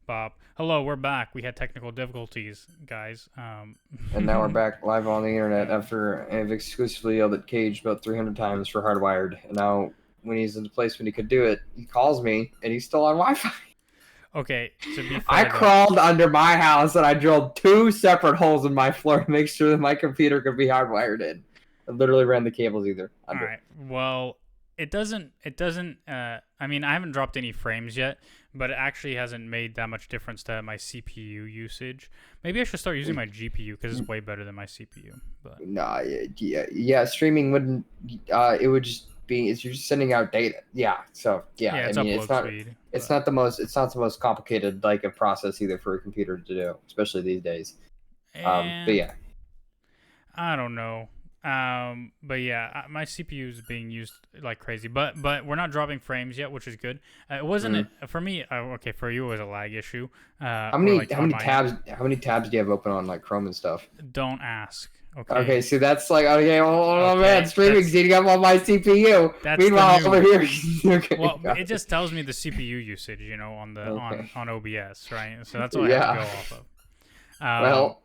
Bob. Hello, we're back. We had technical difficulties, guys. And now we're back live on the internet after I've exclusively yelled at Cage about 300 times for Hardwired. And now, when he's in the place when he could do it, he calls me, and he's still on Wi-Fi. Okay, to be I fair, though, crawled under my house, and I drilled 2 separate holes in my floor to make sure that my computer could be hardwired in. I literally ran the cables either. all right. Well, it doesn't. I mean, I haven't dropped any frames yet, but it actually hasn't made that much difference to my CPU usage. Maybe I should start using my GPU because it's way better than my CPU. But Nah, yeah, streaming wouldn't. It would just be. You're just sending out data. Yeah, so yeah, yeah, it's I mean, upload speed. it's not the most. It's not the most complicated like a process either for a computer to do, especially these days. But yeah. I don't know. But yeah, my CPU is being used like crazy. But we're not dropping frames yet, which is good. It wasn't for me. Okay, for you it was a lag issue. How many tabs do you have open on like Chrome and stuff? Don't ask. Okay, see that's like oh man, streaming's eating up on my CPU. Meanwhile, over here, okay. Well, it just tells me the CPU usage, on the on OBS, right? So that's all I have to go off of.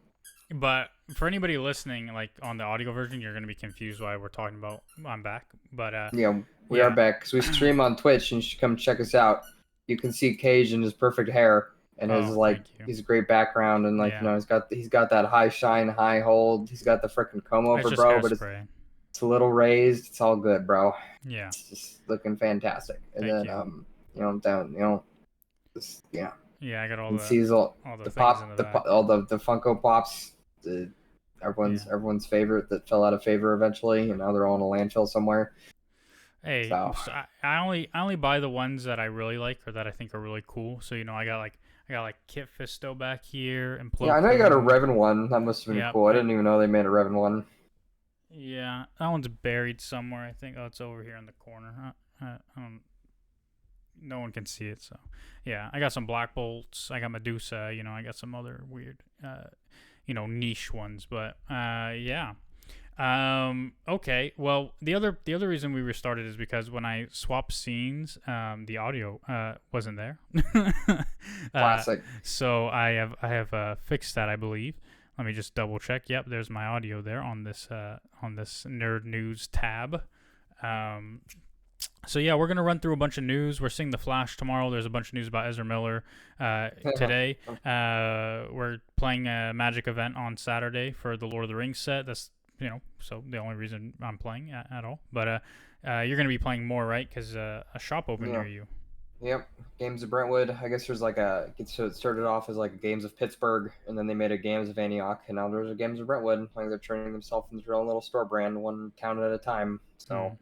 But for anybody listening, like on the audio version, you're gonna be confused why we're talking about I'm back. But we are back because we stream on Twitch, and you should come check us out. You can see Cage in his perfect hair. And he's a great background, and he's got that high shine, high hold. He's got the freaking comb over, bro. But it's a little raised. It's all good, bro. Yeah, it's just looking fantastic. And then Yeah, I got all the Funko Pops. Everyone's favorite that fell out of favor eventually, and now they're all in a landfill somewhere. Hey, so I only buy the ones that I really like or that I think are really cool. So I got like Kit Fisto back here and yeah, I know you got a Revan one. That must have been cool. I didn't even know they made a Revan one. Yeah, that one's buried somewhere. I think. Oh, it's over here in the corner. No one can see it, so yeah. I got some Black Bolts. I got Medusa. I got some other weird, niche ones. But yeah. Okay. Well, the other reason we restarted is because when I swapped scenes, the audio wasn't there. Classic. So I have fixed that, I believe. Let me just double check. Yep, there's my audio there on this Nerd News tab. So yeah, we're gonna run through a bunch of news. We're seeing The Flash tomorrow. There's a bunch of news about Ezra Miller today. We're playing a Magic event on Saturday for the Lord of the Rings set. That's so the only reason I'm playing at all. But you're going to be playing more, right? Because a shop opened near you. Yep. Games of Brentwood. I guess there's so it started off as like a Games of Pittsburgh, and then they made a Games of Antioch, and now there's a Games of Brentwood. Like they're turning themselves into their own little store brand, one town at a time. So.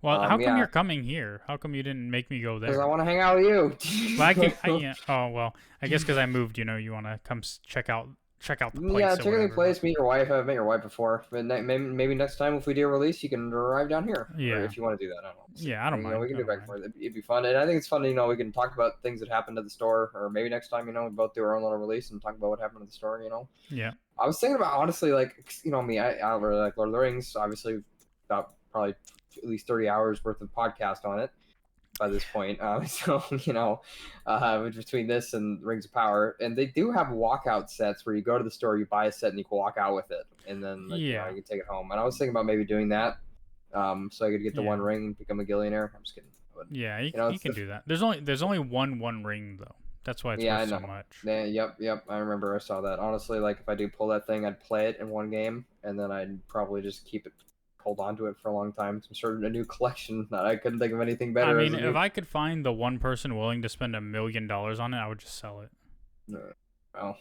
Well, how come you're coming here? How come you didn't make me go there? Because I want to hang out with you. Well, oh, well, I guess because I moved, you want to come check out the place. Yeah, check out the place, meet your wife. I've met your wife before. But maybe next time if we do a release, you can arrive down here. Yeah. Or if you want to do that, I don't know. So, yeah, I don't mind. We can do back and forth. It'd be fun. And I think it's fun, we can talk about things that happened at the store. Or maybe next time, we both do our own little release and talk about what happened at the store, Yeah. I was thinking about, honestly, like, me, I really like Lord of the Rings. Obviously, about probably at least 30 hours worth of podcast on it by this point. So, between this and Rings of Power, and they do have walkout sets where you go to the store, you buy a set, and you can walk out with it, and then you can take it home. And I was thinking about maybe doing that, so I could get the one ring and become a Gillionaire. I'm just kidding. But, yeah, you can do that. There's only one ring though. That's why it's worth so much. Yeah, yep. I remember I saw that. Honestly, like if I do pull that thing, I'd play it in one game, and then I'd probably just hold on to it for a long time. Some sort of a new collection that I couldn't think of anything better. I mean, if I could find the one person willing to spend $1 million on it, I would just sell it. Well,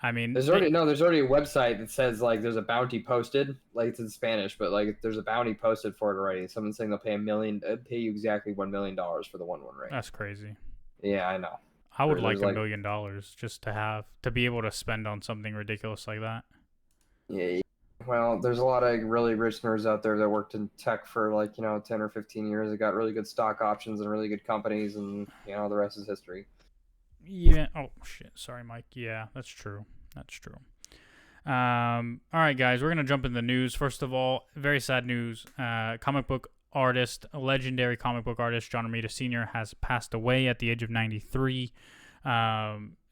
I mean, there's already a website that says like there's a bounty posted, like it's in Spanish, but like there's a bounty posted for it already. Someone's saying they'll pay pay you exactly $1 million for the one ring. That's crazy. Yeah, I know. I would like $1 million just to be able to spend on something ridiculous like that. Yeah. Well, there's a lot of really rich nerds out there that worked in tech for 10 or 15 years. They got really good stock options and really good companies, and the rest is history. Yeah. Oh shit. Sorry, Mike. Yeah, that's true. All right, guys, we're gonna jump in the news. First of all, very sad news. Legendary comic book artist John Romita Sr. has passed away at the age of 93.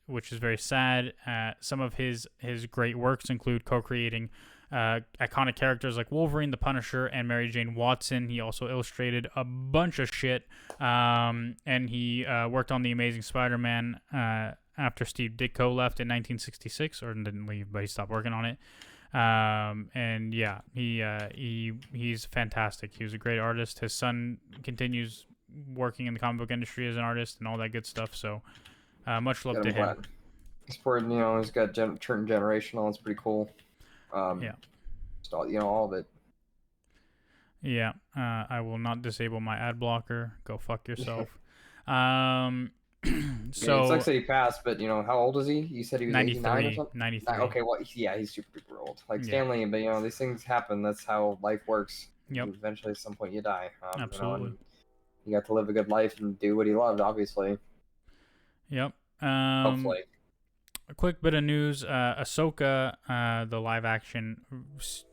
which is very sad. Some of his great works include co-creating iconic characters like Wolverine, the Punisher, and Mary Jane Watson. He also illustrated a bunch of shit, and he worked on The Amazing Spider-Man after Steve Ditko left in 1966, or didn't leave, but he stopped working on it. And yeah, he's fantastic. He was a great artist. His son continues working in the comic book industry as an artist and all that good stuff. So much love to him. Supporting, he's got certain generational. It's pretty cool. Yeah. Just all, all of it. Yeah. I will not disable my ad blocker. Go fuck yourself. So it sucks that he passed, but how old is he? You said he was 89 or something? 93. Okay, well, yeah, he's super duper old. Like Stanley, but these things happen. That's how life works. Yep. Eventually, at some point, you die. Absolutely. He got to live a good life and do what he loved, obviously. Yep. Hopefully. A quick bit of news: Ahsoka, the live-action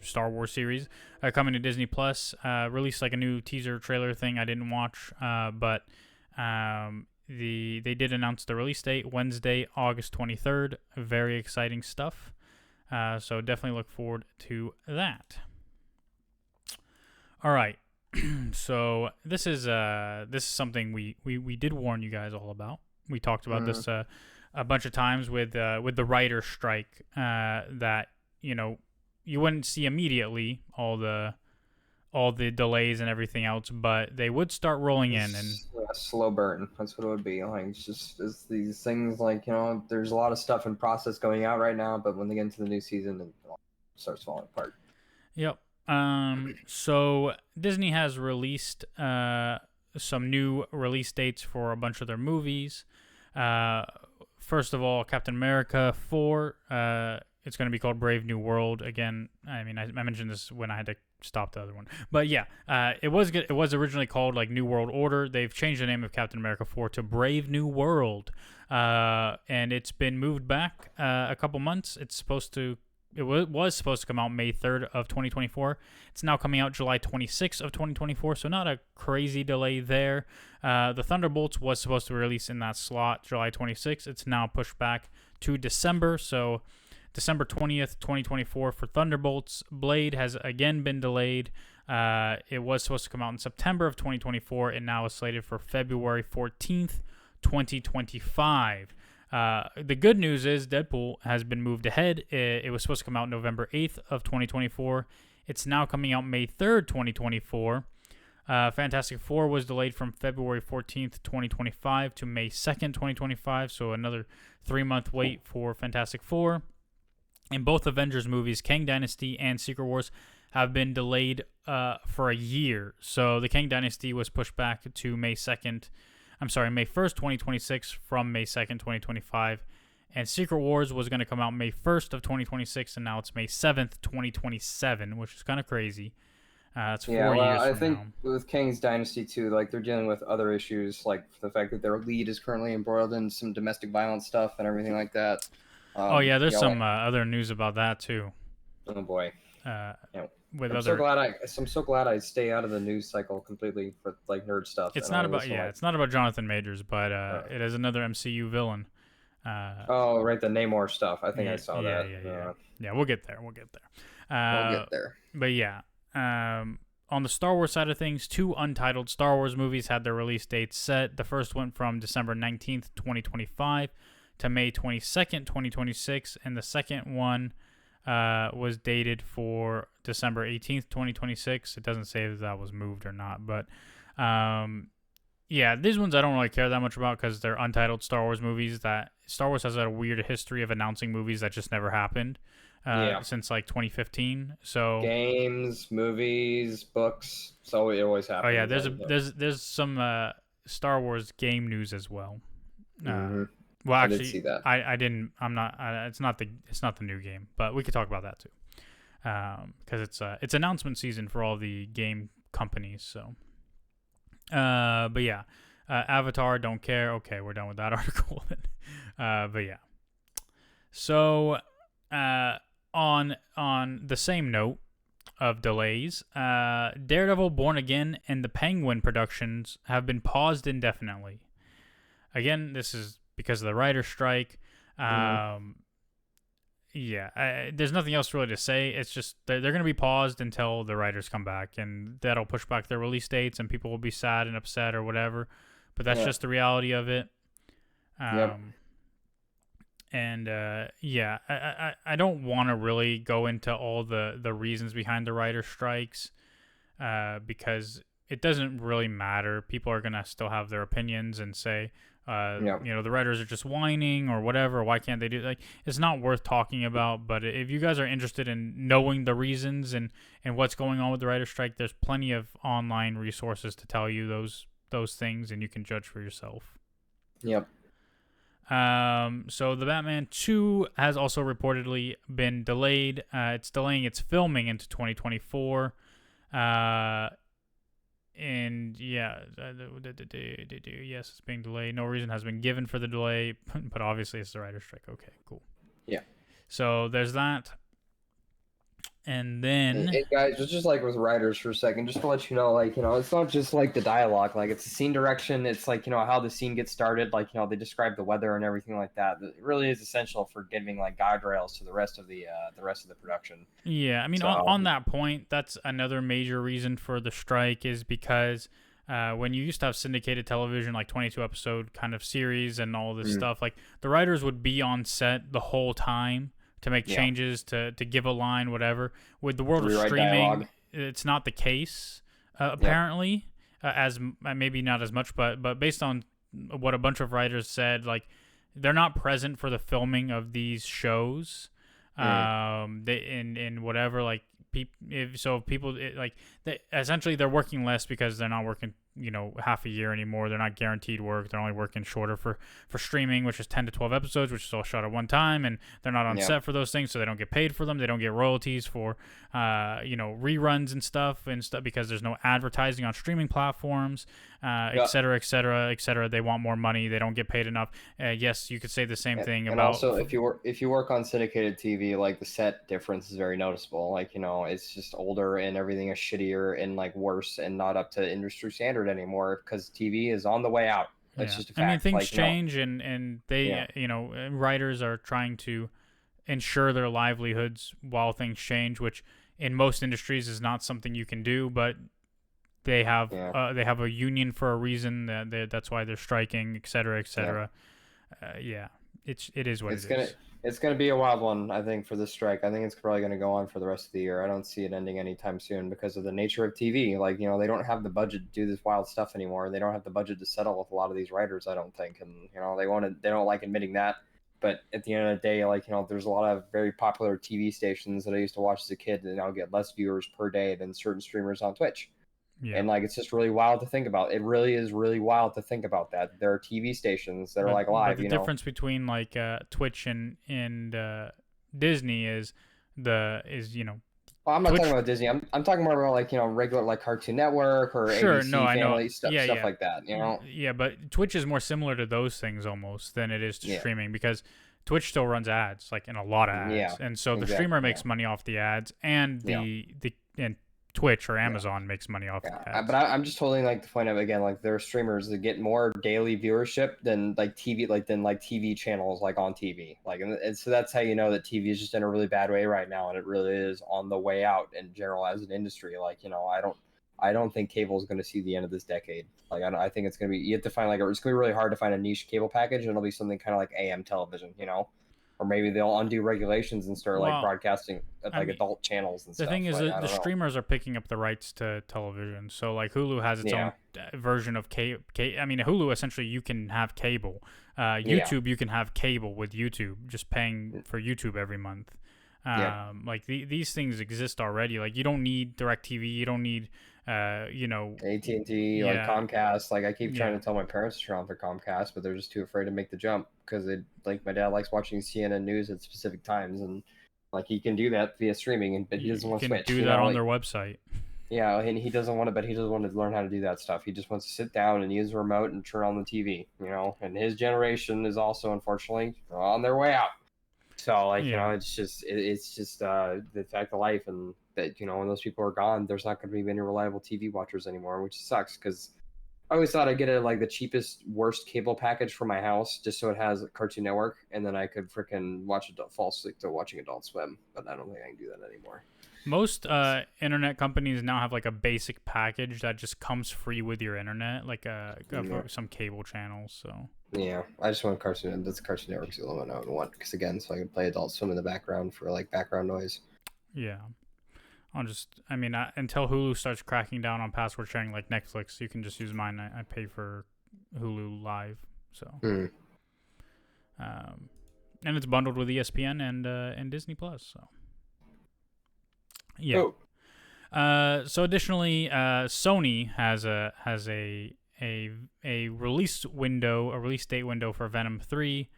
Star Wars series, coming to Disney Plus, released like a new teaser trailer thing. I didn't watch, but they did announce the release date, Wednesday, August 23rd. Very exciting stuff. So definitely look forward to that. All right. So this is something we did warn you guys all about. We talked about this a bunch of times with the writer's strike, that you wouldn't see immediately all the delays and everything else, but they would start rolling in and a slow burn. That's what it would be like. It's these things like there's a lot of stuff in process going out right now, but when they get into the new season, it starts falling apart. Yep. So Disney has released some new release dates for a bunch of their movies. First of all, Captain America 4. It's going to be called Brave New World. Again, I mean, I mentioned this when I had to stop the other one. But yeah, it was originally called like New World Order. They've changed the name of Captain America 4 to Brave New World. And it's been moved back a couple months. It was supposed to come out May 3rd of 2024. It's now coming out July 26th of 2024, so not a crazy delay there. The Thunderbolts was supposed to release in that slot, July 26th. It's now pushed back to December, so December 20th, 2024 for Thunderbolts. Blade has again been delayed. It was supposed to come out in September of 2024, and now is slated for February 14th, 2025. The good news is Deadpool has been moved ahead. It was supposed to come out November 8th of 2024. It's now coming out May 3rd, 2024. Fantastic Four was delayed from February 14th, 2025 to May 2nd, 2025. So another 3-month wait for Fantastic Four. And both Avengers movies, Kang Dynasty and Secret Wars, have been delayed for a year. So the Kang Dynasty was pushed back to May 1st, 2026 from May 2nd, 2025. And Secret Wars was going to come out May 1st of 2026, and now it's May 7th, 2027, which is kind of crazy. It's 4 years I from think now. with Kang's Dynasty, too, like, they're dealing with other issues, like the fact that their lead is currently embroiled in some domestic violence stuff and everything like that. There's some other news about that, too. Oh, boy. I'm so glad I stay out of the news cycle completely for like nerd stuff. It's not about Jonathan Majors, but it is another MCU villain. Right, the Namor stuff. I think I saw that. Yeah, we'll get there. We'll get there. But yeah, on the Star Wars side of things, 2 untitled Star Wars movies had their release dates set. The first went from December 19th, 2025 to May 22nd, 2026, and the second one was dated for December 18th, 2026. It doesn't say if that was moved or not, but these ones I don't really care that much about because they're untitled Star Wars movies. That Star Wars has a weird history of announcing movies that just never happened since like 2015. So games, movies, books, so it always happens. Oh yeah, there's some Star Wars game news as well. Well, actually, I did see that. I didn't. I'm not. It's not the new game, but we could talk about that too, because it's announcement season for all the game companies. So, but yeah, Avatar, don't care. Okay, we're done with that article. But yeah, so on the same note of delays, Daredevil, Born Again, and the Penguin productions have been paused indefinitely. Again, this is because of the writer's strike. Mhm. Yeah, there's nothing else really to say. It's just they're going to be paused until the writers come back, and that'll push back their release dates, and people will be sad and upset or whatever. But that's Yeah. just the reality of it. Yep. Um, and yeah, I don't want to really go into all the reasons behind the writer strikes, because it doesn't really matter. People are gonna still have their opinions and say, Yep. the writers are just whining or whatever. Why can't they do like? It's not worth talking about. But if you guys are interested in knowing the reasons and what's going on with the writer strike, there's plenty of online resources to tell you those things, and you can judge for yourself. Yep. So the Batman 2 has also reportedly been delayed. It's delaying its filming into 2024. And yeah, yes, it's being delayed. No reason has been given for the delay, but obviously it's the writer's strike. Okay, cool. Yeah. So there's that. And then, Guys, just like with writers for a second, just to let you know, like, it's not just like the dialogue, like it's the scene direction, it's like, how the scene gets started, like, they describe the weather and everything like that. It really is essential for giving like guide rails to the rest of the production. yeah, I mean, So, on that point, that's another major reason for the strike is because when you used to have syndicated television, like 22 episode kind of series and all this stuff, like the writers would be on set the whole time to make yeah, changes, to give a line, whatever. With the world of rewrite streaming, dialogue. it's not the case, Yep. apparently, as maybe not as much, but based on what a bunch of writers said, like they're not present for the filming of these shows. Mm. They in whatever like if people like essentially they're working less because they're not working half a year anymore. They're not guaranteed work. They're only working shorter for streaming, which is 10 to 12 episodes, which is all shot at one time, and they're not on Yep. set for those things, so they don't get paid for them. They don't get royalties for reruns and stuff because there's no advertising on streaming platforms, et Yeah. cetera, et cetera, et cetera. They want more money. They don't get paid enough. Yes, you could say the same thing And about also, if you work on syndicated TV, like the set difference is very noticeable. Like, it's just older and everything is shittier and like worse and not up to industry standard anymore because TV is on the way out. That's Yeah, just a I mean fact. things Like, change, and yeah, they writers are trying to ensure their livelihoods while things change, which in most industries is not something you can do. But yeah, they have a union for a reason. That's why they're striking, et cetera, et yeah. cetera. Yeah, it is what It's it gonna is. it's gonna be a wild one, I think, for this strike. I think it's probably gonna go on for the rest of the year. I don't see it ending anytime soon because of the nature of TV. Like, they don't have the budget to do this wild stuff anymore. They don't have the budget to settle with a lot of these writers, I don't think. And they don't like admitting that. But at the end of the day, like, there's a lot of very popular TV stations that I used to watch as a kid that now get less viewers per day than certain streamers on Twitch. Yeah, And like it's just really wild to think about. It really is really wild to think about that. There are TV stations that are but like but live, the difference between like Twitch and Disney is the is you know Well, I'm not talking Twitch. about Disney. I'm talking more about like, regular like Cartoon Network or Sure, no, ABC I know. Family stuff Yeah, stuff yeah. like that. Yeah, but Twitch is more similar to those things almost than it is to Yeah. streaming because Twitch still runs ads, like in a lot of Yeah. ads, and so the streamer Exactly. Yeah. makes money off the ads, and Yeah. and Twitch or Yeah. Amazon makes money off Yeah, the ads. but I'm just holding like the point of again like there are streamers that get more daily viewership than like TV than TV channels like on TV and so that's how you know that TV is just in a really bad way right now and it really is on the way out in general as an industry I don't think cable is going to see the end of this decade I think it's going to be you have to find like it's going to be really hard to find a niche cable package and it'll be something kind of like AM television. Or maybe they'll undo regulations and start like Well, broadcasting at I like mean, adult channels and the stuff thing is like that I the don't know. streamers are picking up the rights to television. So like Hulu has its Yeah. own version of cable. I mean, Hulu essentially you can have cable. Yeah. YouTube you can have cable with YouTube, just paying for YouTube every month. Yeah. Like these things exist already. Like you don't need DirecTV. You don't need AT&T, like yeah, Comcast. Like I keep trying yeah. to tell my parents to turn on for Comcast, but they're just too afraid to make the jump because it like my dad likes watching CNN news at specific times, and like he can do that via streaming, and but he doesn't You want to can switch. do that on their website. Yeah, and he doesn't want to, but he doesn't want to learn how to do that stuff. He just wants to sit down and use a remote and turn on the TV. And his generation is also unfortunately on their way out. So like Yeah. it's just the fact of life, and that when those people are gone, there's not going to be many reliable TV watchers anymore, which sucks because I always thought I'd get like the cheapest, worst cable package for my house, just so it has Cartoon Network, and then I could freaking fall asleep to watching Adult Swim. But I don't think I can do that anymore. Most internet companies now have like a basic package that just comes free with your internet, like some cable channels. So yeah, I just want Cartoon. That's Cartoon Network's the only one I would want, because again, so I can play Adult Swim in the background for like background noise. yeah, until Hulu starts cracking down on password sharing like Netflix, you can just use mine. I pay for Hulu Live, so and it's bundled with ESPN and Disney Plus. So yeah. So additionally, Sony has a release date window for Venom 3.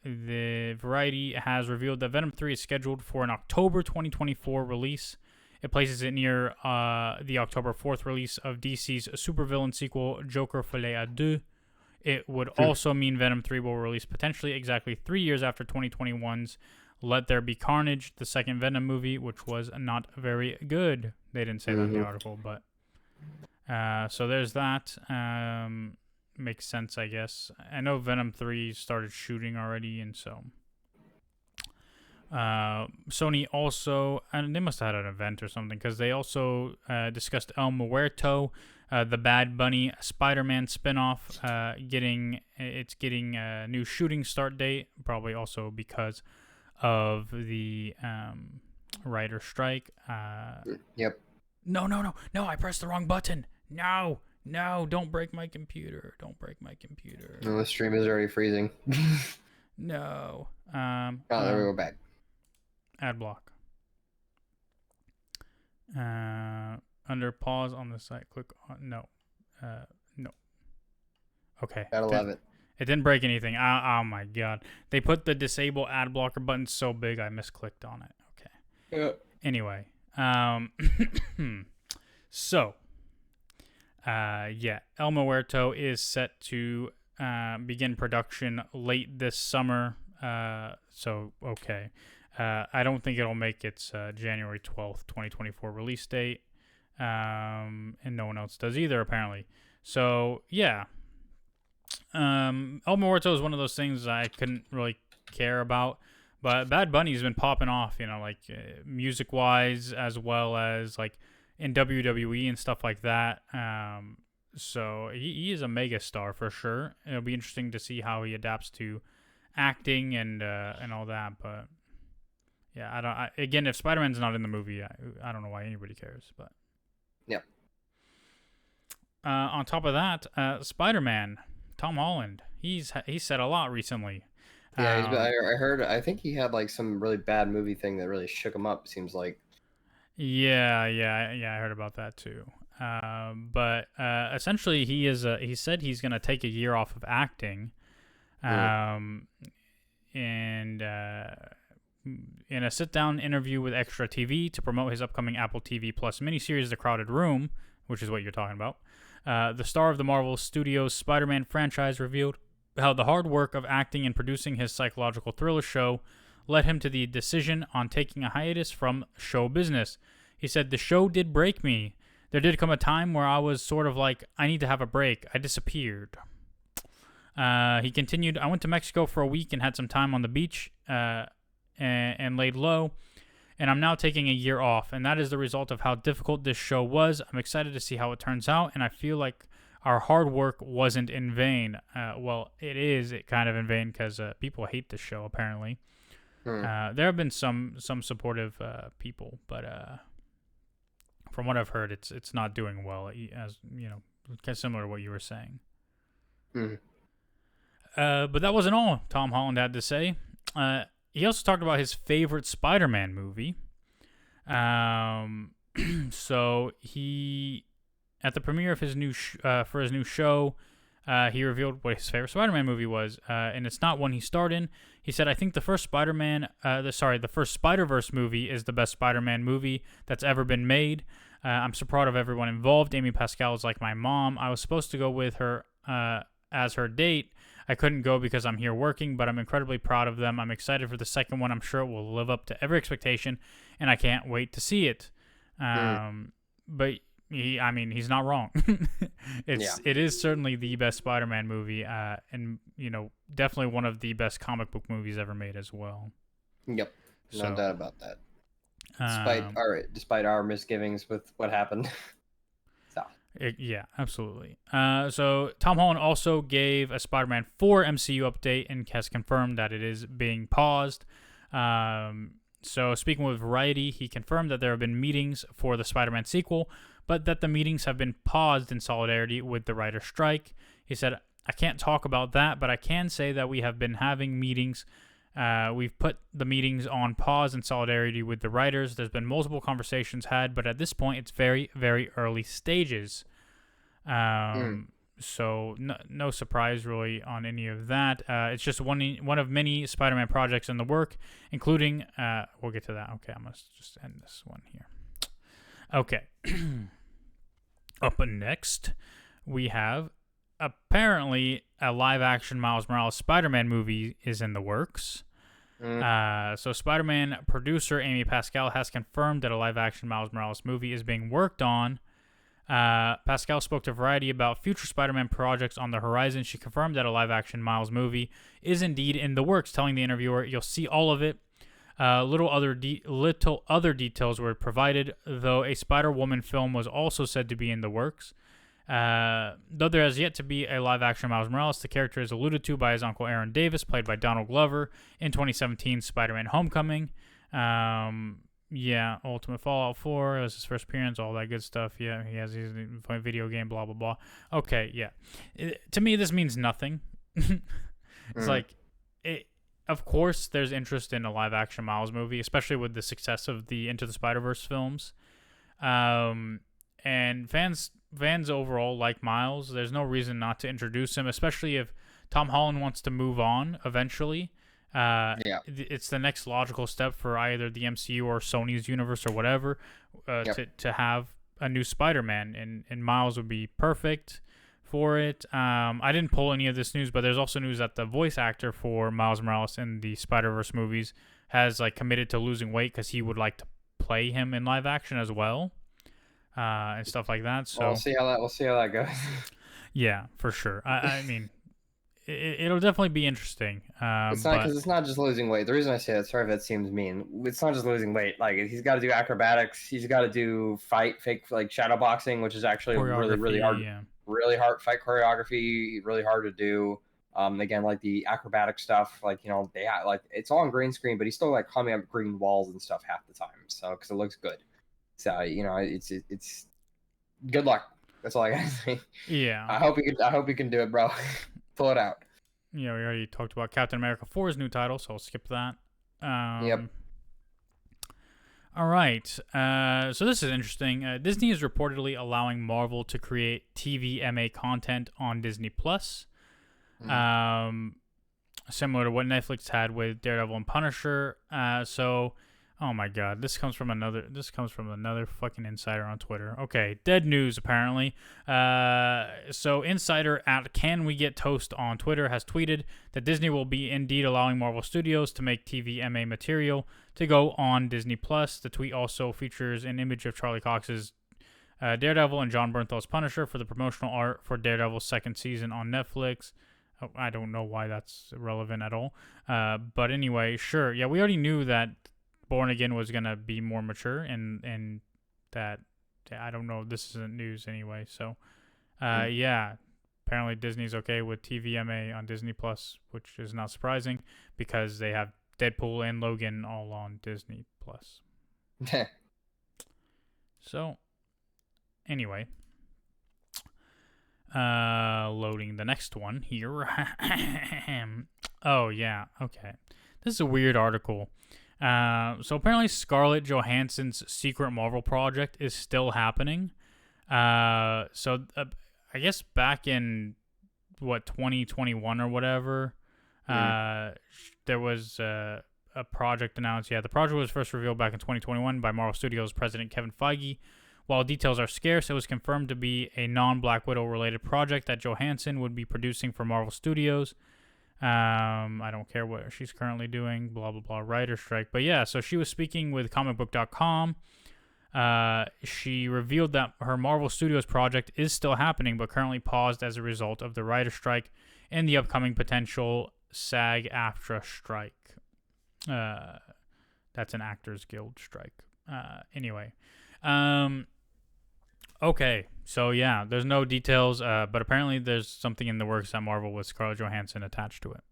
The Variety has revealed that Venom 3 is scheduled for an October 2024 release. It places it near the October 4th release of DC's supervillain sequel, Joker Folie à Deux. It would also mean Venom 3 will release potentially exactly 3 years after 2021's Let There Be Carnage, the second Venom movie, which was not very good. They didn't say that in the article, but... so there's that. Makes sense, I guess. I know Venom 3 started shooting already, and so... Sony also... And they must have had an event or something, because they also discussed El Muerto, the Bad Bunny Spider-Man spinoff, getting a new shooting start date, probably also because of the writer strike. Yep. No, I pressed the wrong button. No, don't break my computer. No, the stream is already freezing. No. There we go back. Ad block. Under pause on the site, click on no. Okay. Gotta love it. It didn't break anything. Oh my god. They put the disable ad blocker button so big I misclicked on it. Okay. Yeah. Anyway, so El Muerto is set to begin production late this summer. So okay. I don't think it'll make its January 12th, 2024 release date. And no one else does either, apparently. So, yeah. El Muerto is one of those things I couldn't really care about. But Bad Bunny's been popping off, like music-wise, as well as like in WWE and stuff like that. So he is a mega star for sure. It'll be interesting to see how he adapts to acting and all that. But yeah, again, if Spider-Man's not in the movie, I don't know why anybody cares. But yeah. On top of that, Spider-Man, Tom Holland, he's said a lot recently. Yeah, I heard. I think he had like some really bad movie thing that really shook him up. Seems like. Yeah, I heard about that too. But essentially, he said he's gonna take a year off of acting. And in a sit-down interview with Extra TV to promote his upcoming Apple TV Plus miniseries, The Crowded Room, which is what you're talking about, the star of the Marvel Studios Spider-Man franchise revealed how the hard work of acting and producing his psychological thriller show led him to the decision on taking a hiatus from show business. He said, "The show did break me. There did come a time where I was sort of like, I need to have a break. I disappeared." He continued, "I went to Mexico for a week and had some time on the beach and laid low, and I'm now taking a year off, and that is the result of how difficult this show was. I'm excited to see how it turns out, and I feel like our hard work wasn't in vain." Well, it is kind of in vain because people hate this show, apparently. There have been some supportive people, but from what I've heard, it's not doing well, as you know, kind of similar to what you were saying. But that wasn't all Tom Holland had to say. He also talked about his favorite Spider-Man movie. So he, at the premiere of his new for his new show, he revealed what his favorite Spider-Man movie was, and it's not one he starred in. He said, "I think the first the first Spider-Verse movie is the best Spider-Man movie that's ever been made. I'm so proud of everyone involved. Amy Pascal is like my mom. I was supposed to go with her as her date. I couldn't go because I'm here working, but I'm incredibly proud of them. I'm excited for the second one. I'm sure it will live up to every expectation, and I can't wait to see it." But he's not wrong. Yeah. It is certainly the best Spider-Man movie, and definitely one of the best comic book movies ever made as well. Yep. No So, doubt about that. um, Despite our misgivings with what happened. So. Yeah, absolutely. So Tom Holland also gave a Spider-Man 4 MCU update and has confirmed that it is being paused. So speaking with Variety, he confirmed that there have been meetings for the Spider-Man sequel, but that the meetings have been paused in solidarity with the writer's strike. He said, "I can't talk about that, but I can say that we have been having meetings. We've put the meetings on pause in solidarity with the writers. There's been multiple conversations had, but at this point, it's very, very early stages." So no surprise really on any of that. It's just one of many Spider-Man projects in the work, including. We'll get to that. Okay, I'm gonna just end this one here. Okay. Up next, we have apparently a live-action Miles Morales Spider-Man movie is in the works. So Spider-Man producer Amy Pascal has confirmed that a live-action Miles Morales movie is being worked on. Pascal spoke to Variety about future Spider-Man projects on the horizon. She confirmed that a live-action Miles movie is indeed in the works, telling the interviewer, "You'll see all of it. Little other details were provided, though a Spider-Woman film was also said to be in the works. Though there has yet to be a live-action Miles Morales, the character is alluded to by his uncle Aaron Davis, played by Donald Glover, in 2017 Spider-Man Homecoming. Yeah, Ultimate Fallout 4, it was his first appearance, all that good stuff. Yeah, he has his video game, blah, blah, blah. Okay, yeah. To me, this means nothing. It's like, of course, there's interest in a live-action Miles movie, especially with the success of the Into the Spider-Verse films. And fans overall like Miles. There's no reason not to introduce him, especially if Tom Holland wants to move on eventually. It's the next logical step for either the MCU or Sony's universe or whatever to have a new Spider-Man, and Miles would be perfect for it. I didn't pull any of this news, but there's also news that the voice actor for Miles Morales in the Spider-Verse movies has committed to losing weight because he would like to play him in live action as well, and stuff like that. So we'll see how that goes. Yeah, for sure. I mean. It'll definitely be interesting. It's not because it's not just losing weight. The reason I say that, sorry if that seems mean, it's not just losing weight. Like he's got to do acrobatics. He's got to do fake shadow boxing, which is actually really hard. Yeah. Really hard fight choreography. Really hard to do. Again, like the acrobatic stuff, they have, it's all on green screen, but he's still climbing up green walls and stuff half the time. So because it looks good. So it's good luck. That's all I gotta say. Yeah. I hope he can do it, bro. Pull it out. Yeah, we already talked about Captain America 4's new title, so I'll skip that. Yep. All right. So this is interesting. Disney is reportedly allowing Marvel to create TVMA content on Disney Plus, similar to what Netflix had with Daredevil and Punisher. Oh my God, this comes from another fucking insider on Twitter. Okay, dead news apparently. So insider at Can We Get Toast on Twitter has tweeted that Disney will be indeed allowing Marvel Studios to make TVMA material to go on Disney Plus. The tweet also features an image of Charlie Cox's Daredevil and John Bernthal's Punisher for the promotional art for Daredevil's second season on Netflix. Oh, I don't know why that's relevant at all. But anyway, sure. Yeah, we already knew that Born Again was going to be more mature, and that, I don't know, this isn't news anyway. So, yeah, apparently Disney's okay with TVMA on Disney Plus, which is not surprising because they have Deadpool and Logan all on Disney Plus. So, anyway, loading the next one here. Oh, yeah, okay. This is a weird article. So apparently Scarlett Johansson's secret Marvel project is still happening. I guess back in 2021 or whatever, there was a project announced. Yeah, the project was first revealed back in 2021 by Marvel Studios president Kevin Feige. While details are scarce, it was confirmed to be a non-Black Widow related project that Johansson would be producing for Marvel Studios. I don't care what she's currently doing, blah, blah, blah, writer strike. But yeah, so she was speaking with comicbook.com She revealed that her Marvel Studios project is still happening, but currently paused as a result of the writer's strike and the upcoming potential SAG-AFTRA strike. That's an Actors Guild strike. Anyway. Okay, so yeah, there's no details, but apparently there's something in the works at Marvel with Scarlett Johansson attached to it.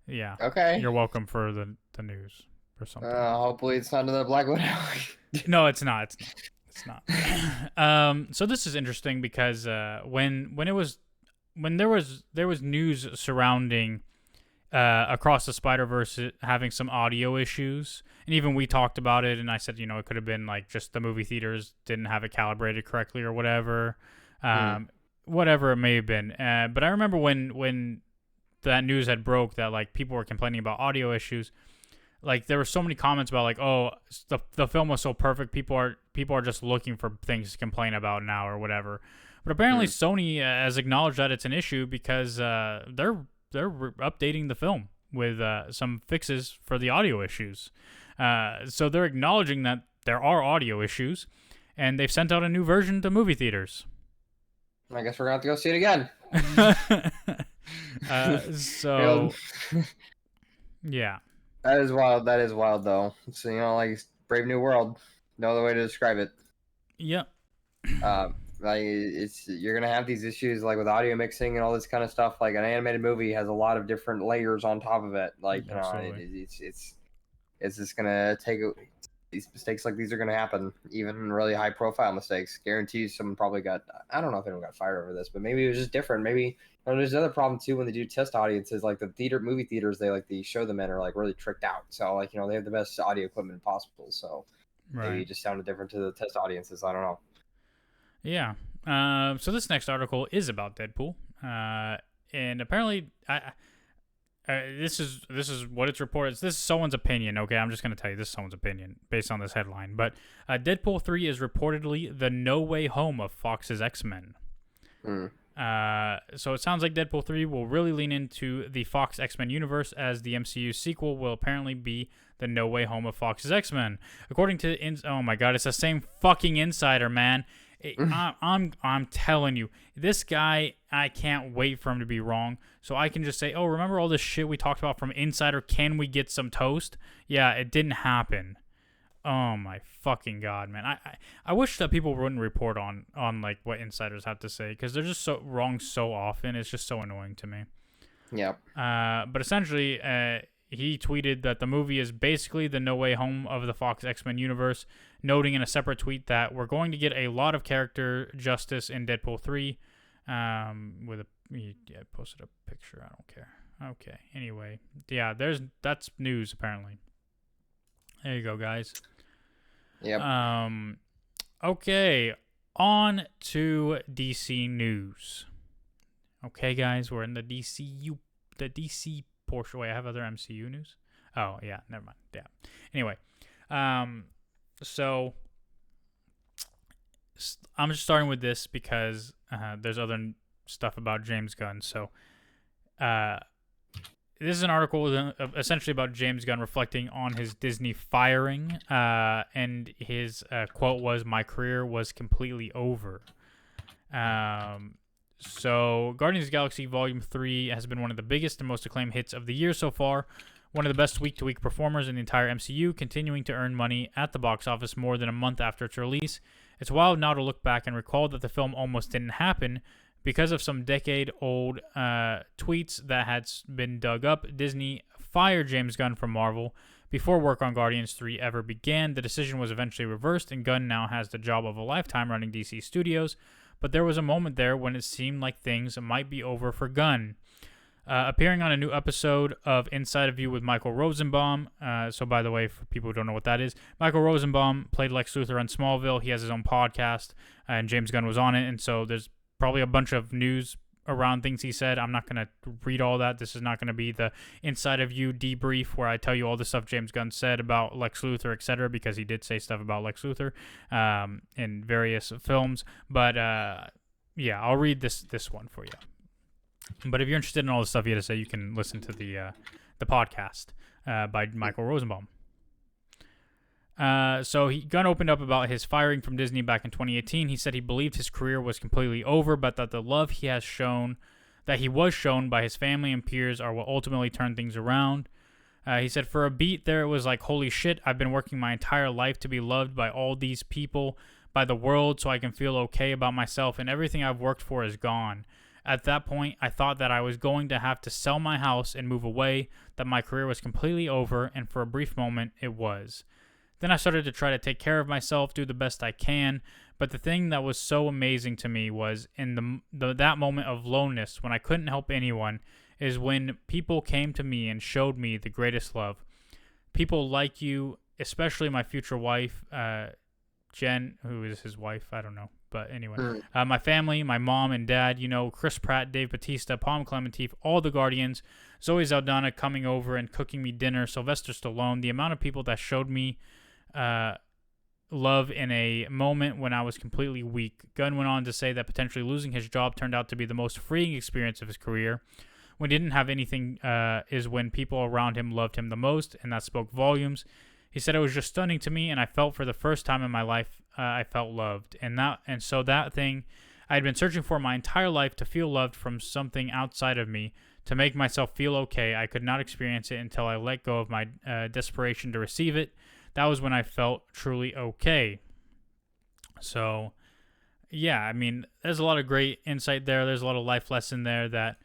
Yeah. Okay. You're welcome for the news or something. Hopefully it's not another Black Widow. No, it's not. It's not. So this is interesting because when there was news surrounding Across the Spider-Verse having some audio issues, and even we talked about it, and I said, it could have been like just the movie theaters didn't have it calibrated correctly or whatever, whatever it may have been. But I remember when that news had broke that like people were complaining about audio issues. Like there were so many comments about like, oh, the film was so perfect. People are just looking for things to complain about now or whatever. But apparently Sony has acknowledged that it's an issue because they're updating the film with some fixes for the audio issues. So they're acknowledging that there are audio issues, and they've sent out a new version to movie theaters. I guess we're gonna have to go see it again. So yeah. That is wild. That is wild, though. So like Brave New World. No other way to describe it. Yep. Like you're gonna have these issues like with audio mixing and all this kind of stuff. Like an animated movie has a lot of different layers on top of it. Like it's just gonna take these mistakes like these are gonna happen. Even really high profile mistakes. Guarantees someone probably got. I don't know if anyone got fired over this, but maybe it was just different. Maybe. There's another problem too when they do test audiences, like the movie theaters they show them in are like really tricked out. So like they have the best audio equipment possible. So maybe it just sounded different to the test audiences. I don't know. Yeah. So this next article is about Deadpool, and apparently, this is what it's reported. This is someone's opinion. Okay, I'm just gonna tell you this is someone's opinion based on this headline. But Deadpool 3 is reportedly the no way home of Fox's X-Men. So it sounds like Deadpool 3 will really lean into the Fox X-Men universe, as the MCU sequel will apparently be the no way home of Fox's X-Men. According to oh my god, it's the same fucking insider, man. I'm telling you, this guy, I can't wait for him to be wrong, so I can just say, oh, remember all this shit we talked about from Insider? Can we get some toast? Yeah, it didn't happen. Oh my fucking god, man! I wish that people wouldn't report on like what insiders have to say, because they're just so wrong so often. It's just so annoying to me. Yep. But essentially, he tweeted that the movie is basically the no way home of the Fox X-Men universe, noting in a separate tweet that we're going to get a lot of character justice in Deadpool 3. He posted a picture. I don't care. Okay. Anyway, yeah, that's news apparently. There you go, guys. Yep. Okay, on to DC news. Okay, guys, we're in the DC portion. Wait, I have other MCU news? Oh, yeah, never mind. Yeah. Anyway, so I'm just starting with this because there's other stuff about James Gunn. So, this is an article essentially about James Gunn reflecting on his Disney firing, and his quote was, "My career was completely over." So Guardians of the Galaxy Volume 3 has been one of the biggest and most acclaimed hits of the year so far, one of the best week-to-week performers in the entire MCU, continuing to earn money at the box office more than a month after its release. It's wild now to look back and recall that the film almost didn't happen. Because of some decade-old tweets that had been dug up, Disney fired James Gunn from Marvel before work on Guardians 3 ever began. The decision was eventually reversed, and Gunn now has the job of a lifetime running DC Studios. But there was a moment there when it seemed like things might be over for Gunn. Appearing on a new episode of Inside View with Michael Rosenbaum. So, by the way, for people who don't know what that is, Michael Rosenbaum played Lex Luthor on Smallville. He has his own podcast, and James Gunn was on it, and so there's probably a bunch of news around things he said. I'm not going to read all that. This is not going to be the Inside of You debrief where I tell you all the stuff James Gunn said about Lex Luthor, etc., because he did say stuff about Lex Luthor in various films. But, yeah, I'll read this one for you. But if you're interested in all the stuff he had to say, you can listen to the podcast by Michael Rosenbaum. So Gunn opened up about his firing from Disney back in 2018. He said he believed his career was completely over, but that the love he was shown by his family and peers are what ultimately turned things around. He said, for a beat there, it was like, holy shit, I've been working my entire life to be loved by all these people, by the world, so I can feel okay about myself, and everything I've worked for is gone. At that point, I thought that I was going to have to sell my house and move away, that my career was completely over, and for a brief moment, it was. Then I started to try to take care of myself, do the best I can, but the thing that was so amazing to me was in that moment of loneliness, when I couldn't help anyone, is when people came to me and showed me the greatest love. People like you, especially my future wife, Jen, who is his wife, I don't know. But anyway, my family, my mom and dad, Chris Pratt, Dave Bautista, Palm Clementif, all the Guardians, Zoe Saldana coming over and cooking me dinner, Sylvester Stallone, the amount of people that showed me love in a moment when I was completely weak. Gunn went on to say that potentially losing his job turned out to be the most freeing experience of his career. When he didn't have anything is when people around him loved him the most, and that spoke volumes. He said it was just stunning to me, and I felt for the first time in my life I felt loved. And so that thing I had been searching for my entire life, to feel loved from something outside of me, to make myself feel okay, I could not experience it until I let go of my desperation to receive it. That was when I felt truly okay. So, yeah, I mean, there's a lot of great insight there. There's a lot of life lesson there that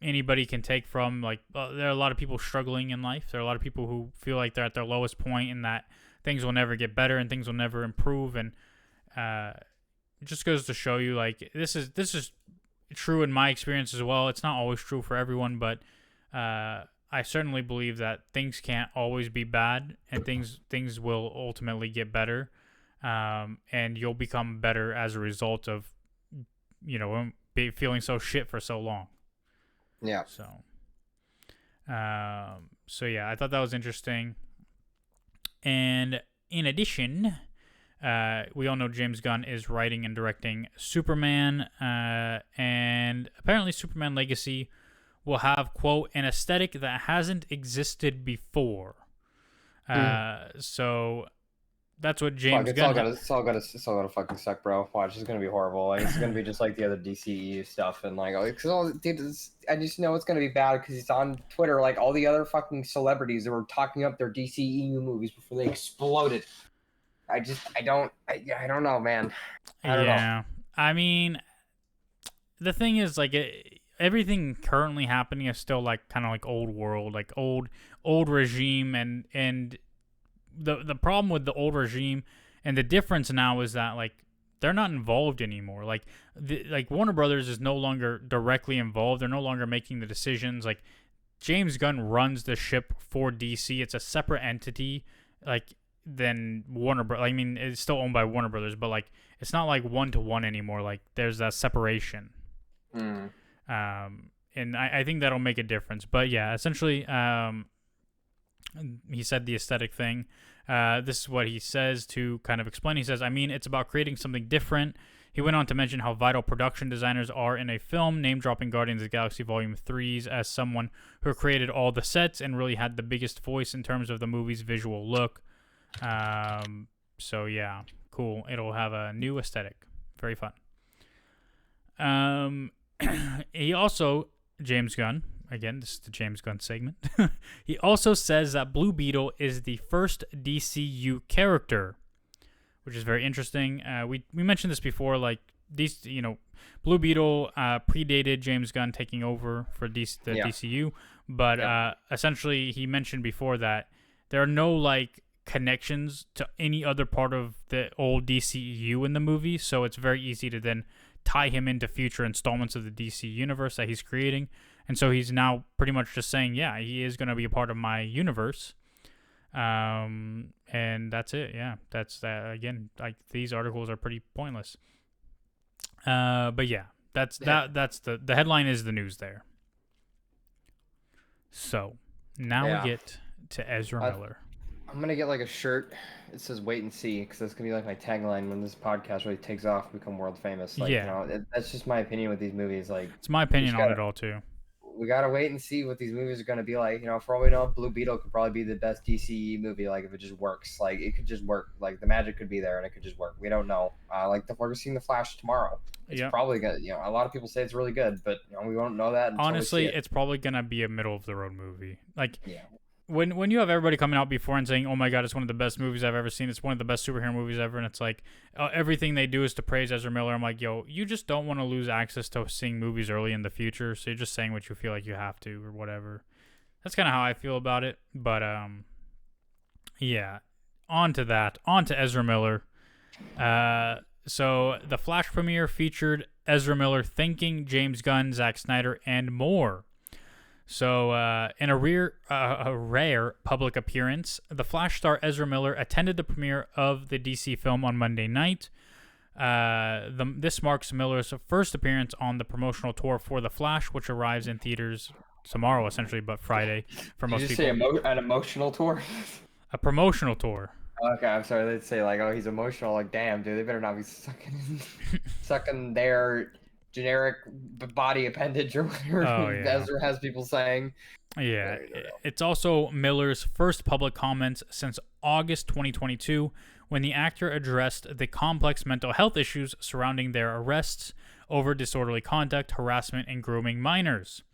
anybody can take from. Like, there are a lot of people struggling in life. There are a lot of people who feel like they're at their lowest point and that things will never get better and things will never improve. And it just goes to show you, like, this is true in my experience as well. It's not always true for everyone, but I certainly believe that things can't always be bad, and things will ultimately get better, and you'll become better as a result of, feeling so shit for so long. Yeah. So yeah, I thought that was interesting. And in addition, we all know James Gunn is writing and directing Superman, and apparently Superman Legacy will have, quote, an aesthetic that hasn't existed before. So that's what James Gunn... It's all gonna fucking suck, bro. Watch, it's gonna be horrible. Like, it's gonna be just like the other DCEU stuff, and like, I just know it's gonna be bad because it's on Twitter. Like, all the other fucking celebrities that were talking up their DCEU movies before they exploded. I don't know, man. I don't know. I mean, the thing is, like, everything currently happening is still like kind of like old world, like old regime, and the problem with the old regime and the difference now is that, like, they're not involved anymore. Like Warner Brothers is no longer directly involved. They're no longer making the decisions. Like, James Gunn runs the ship for DC. It's a separate entity, like, than Warner Brothers. I mean, it's still owned by Warner Brothers, but like, it's not like 1-to-1 anymore. Like, there's that separation. And I think that'll make a difference. But yeah, essentially, he said the aesthetic thing. This is what he says to kind of explain. He says, I mean, it's about creating something different. He went on to mention how vital production designers are in a film, name-dropping Guardians of the Galaxy Volume 3s as someone who created all the sets and really had the biggest voice in terms of the movie's visual look. So yeah, cool. It'll have a new aesthetic. Very fun. He also, James Gunn, again, this is the James Gunn segment. He also says that Blue Beetle is the first DCU character, which is very interesting. We mentioned this before, like, these, Blue Beetle predated James Gunn taking over for the DCU, but essentially he mentioned before that there are no, like, connections to any other part of the old DCU in the movie, so it's very easy to then tie him into future installments of the DC universe that he's creating. And so he's now pretty much just saying, yeah, he is going to be a part of my universe. And that's it. Yeah, that's again, like, these articles are pretty pointless. But yeah, that's the headline is the news there. So now we get to Ezra Miller. I'm going to get like a shirt. It says wait and see, because that's going to be like my tagline when this podcast really takes off and become world famous. Like, that's just my opinion with these movies. Like, it's my opinion on it all too. we gotta wait and see what these movies are gonna be like. For all we know, Blue Beetle could probably be the best DC movie. Like, if it just works, like it could just work. Like the magic could be there and it could just work. We don't know. We're seeing The Flash tomorrow. It's probably gonna. A lot of people say it's really good, but we won't know that until honestly, we see it. It's probably gonna be a middle of the road movie. Like, Yeah. When you have everybody coming out before and saying, "Oh my God, it's one of the best movies I've ever seen. It's one of the best superhero movies ever," and it's like everything they do is to praise Ezra Miller. I'm like, yo, you just don't want to lose access to seeing movies early in the future, so you're just saying what you feel like you have to or whatever. That's kind of how I feel about it. But yeah, on to Ezra Miller. So the Flash premiere featured Ezra Miller thanking James Gunn, Zack Snyder, and more. So, in a rare public appearance, the Flash star Ezra Miller attended the premiere of the DC film on Monday night. This marks Miller's first appearance on the promotional tour for The Flash, which arrives in theaters tomorrow, essentially, but Friday for most people. Did you say an emotional tour? A promotional tour. Okay, I'm sorry. They'd say like, "Oh, he's emotional." Like, damn, dude, they better not be sucking their generic body appendage or whatever Ezra has people saying. Yeah, it's also Miller's first public comments since August 2022, when the actor addressed the complex mental health issues surrounding their arrests over disorderly conduct, harassment, and grooming minors.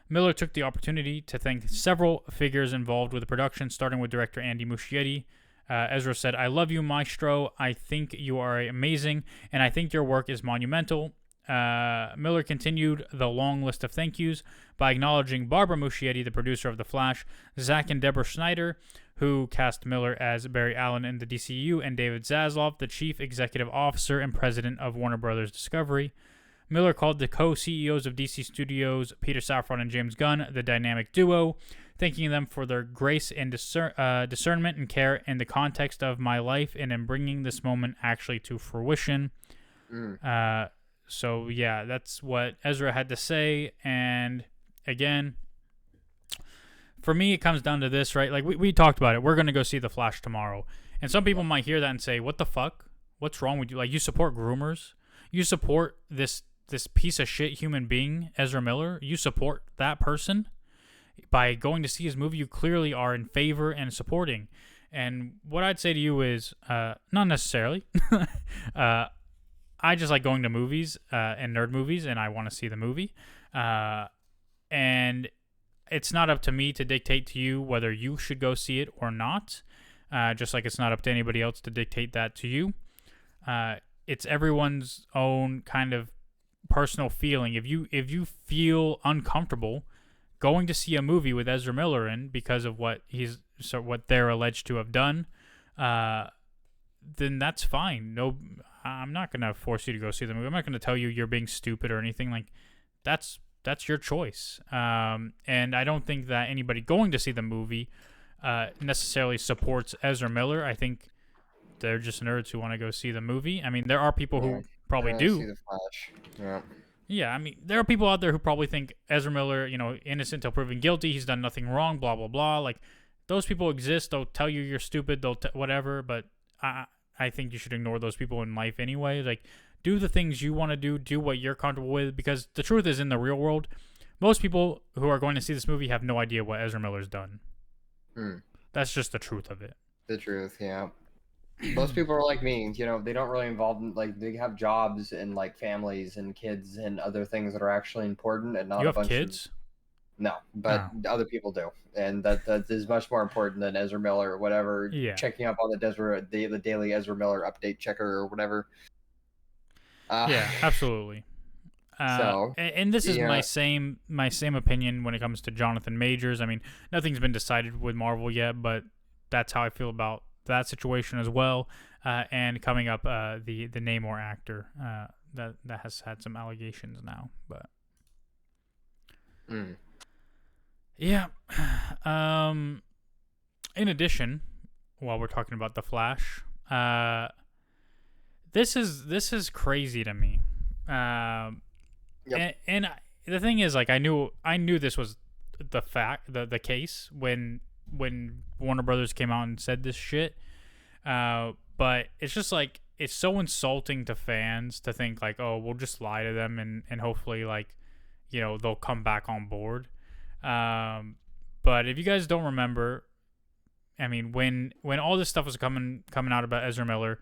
Miller took the opportunity to thank several figures involved with the production, starting with director Andy Muschietti. Ezra said, "I love you, Maestro. I think you are amazing, and I think your work is monumental." Miller continued the long list of thank yous by acknowledging Barbara Muschietti, the producer of The Flash, Zack and Deborah Snyder, who cast Miller as Barry Allen in the DCU, and David Zaslav, the chief executive officer and president of Warner Brothers Discovery. Miller called the co-CEOs of DC Studios, Peter Safran and James Gunn, the dynamic duo, thanking them for their grace and discernment and care in the context of my life and in bringing this moment actually to fruition. So, yeah, that's what Ezra had to say. And, again, for me, it comes down to this, right? Like, we talked about it. We're going to go see The Flash tomorrow. And some people might hear that and say, what the fuck? What's wrong with you? Like, you support groomers? You support this piece of shit human being, Ezra Miller? You support that person? By going to see his movie, you clearly are in favor and supporting. And what I'd say to you is, not necessarily. I just like going to movies and nerd movies, and I want to see the movie. And it's not up to me to dictate to you whether you should go see it or not, just like it's not up to anybody else to dictate that to you. It's everyone's own kind of personal feeling. If you feel uncomfortable going to see a movie with Ezra Miller in because of what they're alleged to have done, then that's fine. No, I'm not gonna force you to go see the movie. I'm not gonna tell you you're being stupid or anything. Like, that's your choice. And I don't think that anybody going to see the movie necessarily supports Ezra Miller. I think they're just nerds who want to go see the movie. I mean, there are people who probably do. See The Flash. Yeah. Yeah, I mean, there are people out there who probably think Ezra Miller, innocent till proven guilty. He's done nothing wrong, blah, blah, blah. Like, those people exist. They'll tell you you're stupid. They'll whatever. But I think you should ignore those people in life anyway. Like, do the things you want to do. Do what you're comfortable with. Because the truth is, in the real world, most people who are going to see this movie have no idea what Ezra Miller's done. That's just the truth of it. The truth, yeah. Most people are like me, they don't really involve in, like, they have jobs and like families and kids and other things that are actually important, and not you a bunch have kids? No, but other people do, and that is much more important than Ezra Miller or whatever. Yeah. Checking up on the daily Ezra Miller update checker or whatever. Yeah, absolutely. And this is my same opinion when it comes to Jonathan Majors. I mean, nothing's been decided with Marvel yet, but that's how I feel about that situation as well. And coming up, the Namor actor that has had some allegations now, but yeah. In addition, while we're talking about the Flash, this is crazy to me. Yep. And the thing is, like, I knew this was the case when Warner Brothers came out and said this shit. But it's just like, it's so insulting to fans to think like, oh, we'll just lie to them and hopefully, like, they'll come back on board. But if you guys don't remember, I mean, when all this stuff was coming out about Ezra Miller,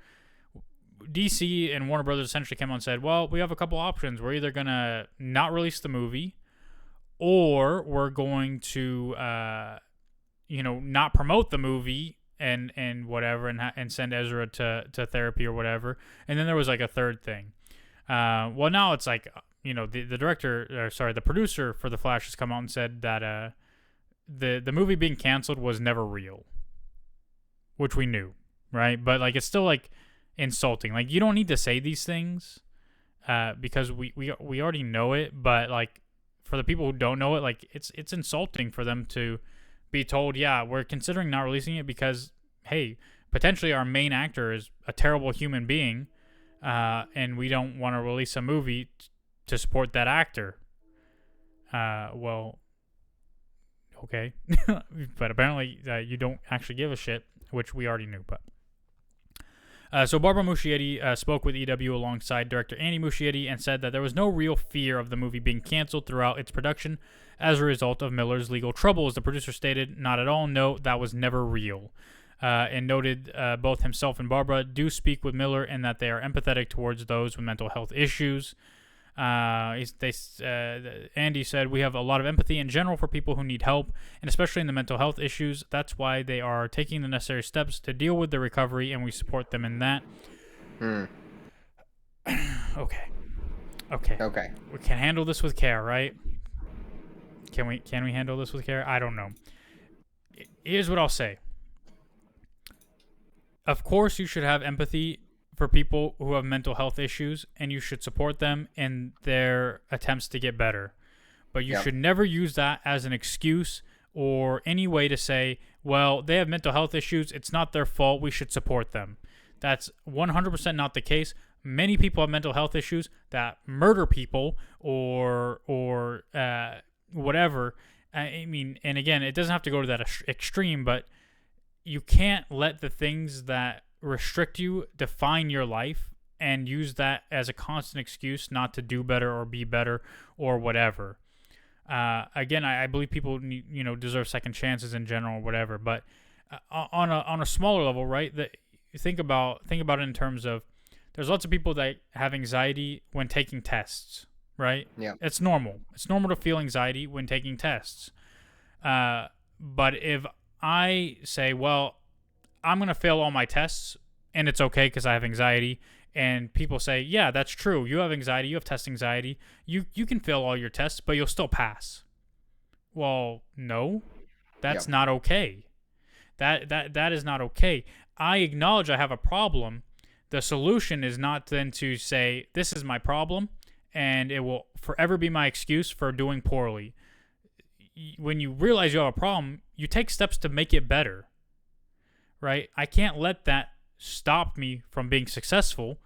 DC and Warner Brothers essentially came out and said, well, we have a couple options. We're either going to not release the movie, or we're going to, not promote the movie and whatever, and send Ezra to therapy or whatever. And then there was like a third thing. Well, now it's like, the producer for The Flash has come out and said that the movie being canceled was never real, which we knew, right? But like, it's still like insulting. Like, you don't need to say these things because we already know it. But like, for the people who don't know it, like, it's insulting for them to be told, yeah, we're considering not releasing it because, hey, potentially our main actor is a terrible human being, and we don't want to release a movie to support that actor. Well, okay. But apparently you don't actually give a shit, which we already knew. But so Barbara Muschietti spoke with EW alongside director Andy Muschietti and said that there was no real fear of the movie being canceled throughout its production as a result of Miller's legal troubles. The producer stated, "Not at all. No, that was never real." And noted both himself and Barbara do speak with Miller and that they are empathetic towards those with mental health issues. Andy said, "We have a lot of empathy in general for people who need help, and especially in the mental health issues. That's why they are taking the necessary steps to deal with the recovery, and we support them in that." Okay. We can handle this with care, right? Can we handle this with care? I don't know. Here's what I'll say. Of course, you should have empathy for people who have mental health issues, and you should support them in their attempts to get better. But you should never use that as an excuse or any way to say, well, they have mental health issues, it's not their fault, we should support them. That's 100% not the case. Many people have mental health issues that murder people or whatever. I mean, and again, it doesn't have to go to that extreme, but you can't let the things that restrict you define your life and use that as a constant excuse not to do better or be better or whatever. Again, I believe people need, deserve second chances in general or whatever, but on a smaller level, right? That think about it in terms of, there's lots of people that have anxiety when taking tests, right? Yeah. It's normal. It's normal to feel anxiety when taking tests. But if I say, well, I'm going to fail all my tests and it's okay because I have anxiety, and people say, yeah, that's true. You have anxiety. You have test anxiety. You can fail all your tests, but you'll still pass. Well, no, that's not okay. That is not okay. I acknowledge I have a problem. The solution is not then to say, this is my problem, and it will forever be my excuse for doing poorly. When you realize you have a problem, you take steps to make it better, right? I can't let that stop me from being successful.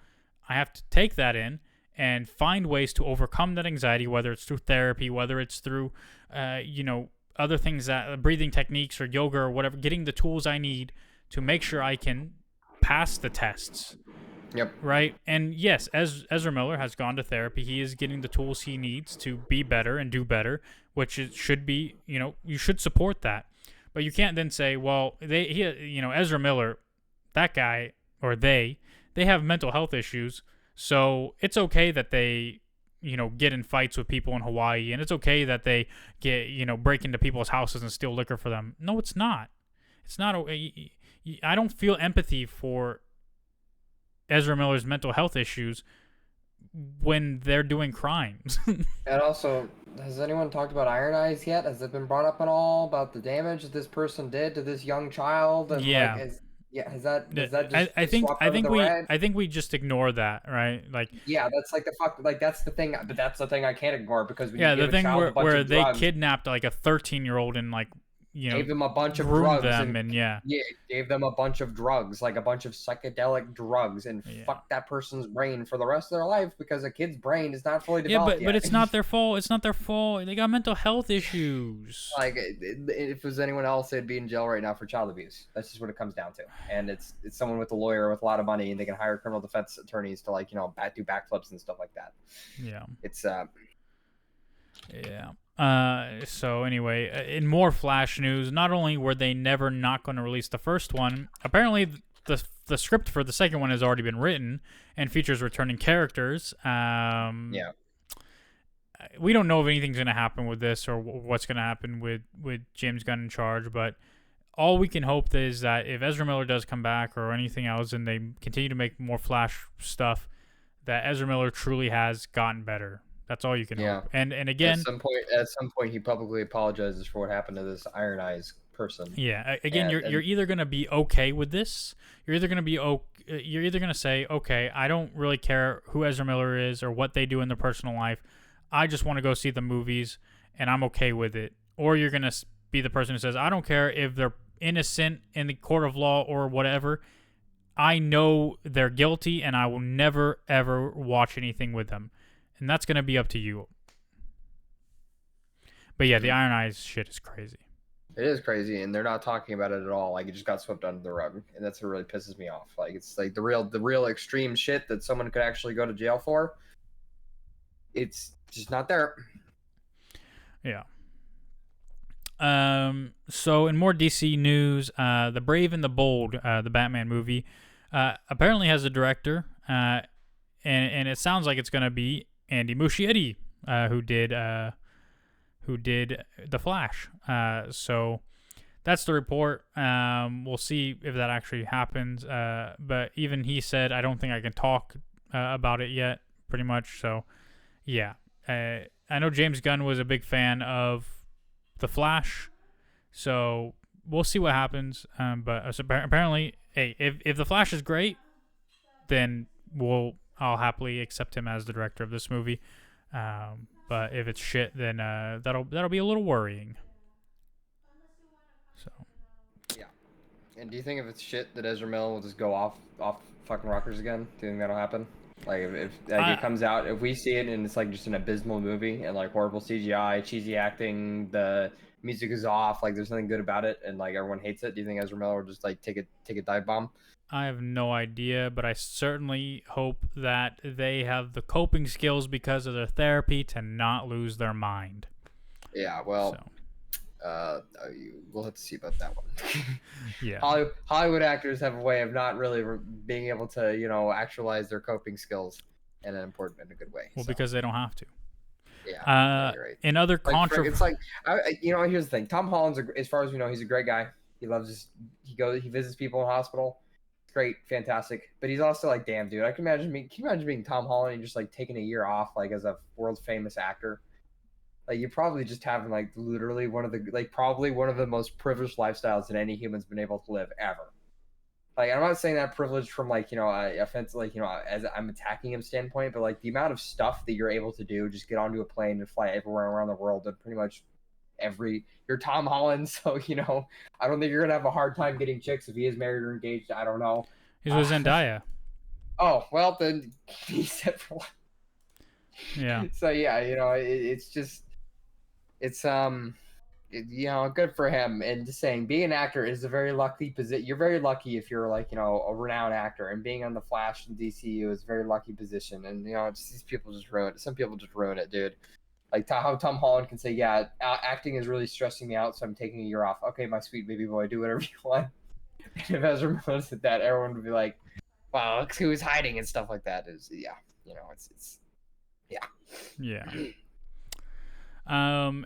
I have to take that in and find ways to overcome that anxiety, whether it's through therapy, whether it's through, other things, that breathing techniques or yoga or whatever, getting the tools I need to make sure I can pass the tests. Yep. Right? And yes, as Ezra Miller has gone to therapy, he is getting the tools he needs to be better and do better, which it should be, you should support that. But you can't then say, well, Ezra Miller, that guy, or they have mental health issues, so it's okay that they, get in fights with people in Hawaii, and it's okay that they get, break into people's houses and steal liquor for them. No, it's not. It's not. I don't feel empathy for Ezra Miller's mental health issues when they're doing crimes. And also, has anyone talked about Iron Eyes yet? Has it been brought up at all about the damage that this person did to this young child? And has that just I think we just ignore that, right? Like, yeah, that's like that's the thing, but that's the thing I can't ignore, because when you the give thing a child a bunch where of they drugs, kidnapped like a 13-year-old and like, gave them a bunch of groomed drugs them and gave them a bunch of drugs, like a bunch of psychedelic drugs, and fucked that person's brain for the rest of their life, because a kid's brain is not fully developed yet. But it's not their fault. It's not their fault. They got mental health issues. Like, if it was anyone else, they'd be in jail right now for child abuse. That's just what it comes down to. And it's someone with a lawyer with a lot of money, and they can hire criminal defense attorneys to, like, do backflips and stuff like that. Yeah. It's Yeah. So anyway, in more Flash news, not only were they never not going to release the first one, apparently the script for the second one has already been written and features returning characters. Yeah. We don't know if anything's going to happen with this or what's going to happen with James Gunn in charge, but all we can hope is that if Ezra Miller does come back or anything else and they continue to make more Flash stuff, that Ezra Miller truly has gotten better. That's all you can hope. And again, at some point, he publicly apologizes for what happened to this Iron Eyes person. Yeah. Again, you're either gonna be okay with this. You're either gonna say, okay, I don't really care who Ezra Miller is or what they do in their personal life. I just want to go see the movies, and I'm okay with it. Or you're gonna be the person who says, I don't care if they're innocent in the court of law or whatever. I know they're guilty, and I will never ever watch anything with them. And that's going to be up to you. But yeah, the Iron Eyes shit is crazy. It is crazy, and they're not talking about it at all. Like, it just got swept under the rug, and that's what really pisses me off. Like, it's like the real extreme shit that someone could actually go to jail for. It's just not there. Yeah. So in more DC news, The Brave and the Bold, the Batman movie, apparently has a director, and it sounds like it's going to be Andy Muschietti, who did The Flash. So that's the report. We'll see if that actually happens. But even he said, I don't think I can talk about it yet, pretty much. So, yeah. I know James Gunn was a big fan of The Flash, so we'll see what happens. But apparently, hey, if The Flash is great, then I'll happily accept him as the director of this movie. But if it's shit, then that'll be a little worrying. So. Yeah. And do you think if it's shit that Ezra Miller will just go off fucking rockers again? Do you think that'll happen? Like if it comes out, if we see it and it's like just an abysmal movie and like horrible CGI, cheesy acting, the music is off, like there's nothing good about it, and like everyone hates it. Do you think Ezra Miller will just like take a dive bomb? I have no idea, but I certainly hope that they have the coping skills because of their therapy to not lose their mind. Yeah, well, we'll have to see about that one. Yeah. Hollywood actors have a way of not really being able to, actualize their coping skills in a good way. Well, because they don't have to. Yeah. Right. In other controversy, it's like, here's the thing. Tom Holland's, as far as we know, he's a great guy. He loves he visits people in hospital. Great, fantastic. But he's also like, damn, dude, can you imagine being Tom Holland and just like taking a year off, like as a world famous actor? Like you're probably just having like literally one of the most privileged lifestyles that any human's been able to live ever. Like I'm not saying that privilege from like, offense, like, as I'm attacking him standpoint, but like the amount of stuff that you're able to do, just get onto a plane and fly everywhere around the world and pretty much you're Tom Holland, so I don't think you're gonna have a hard time getting chicks if he is married or engaged. I don't know. He's with Zendaya. Oh well, then he's set for what? Yeah. So yeah, it's good for him. And just saying, being an actor is a very lucky position. You're very lucky if you're like a renowned actor, and being on the Flash and DCU is a very lucky position. And these people just ruin it. Some people just ruin it, dude. Like how Tom Holland can say, yeah, acting is really stressing me out, so I'm taking a year off. Okay, my sweet baby boy, do whatever you want. And if Ezra Miller said that, everyone would be like, wow, look who's hiding and stuff like that. Yeah.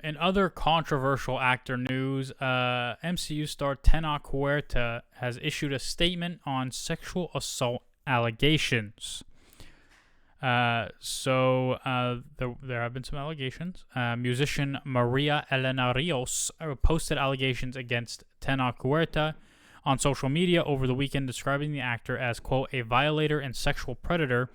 In other controversial actor news, MCU star Tenoch Huerta has issued a statement on sexual assault allegations. So there have been some allegations. Musician Maria Elena Rios posted allegations against Tenoch Huerta on social media over the weekend, describing the actor as, quote, a violator and sexual predator,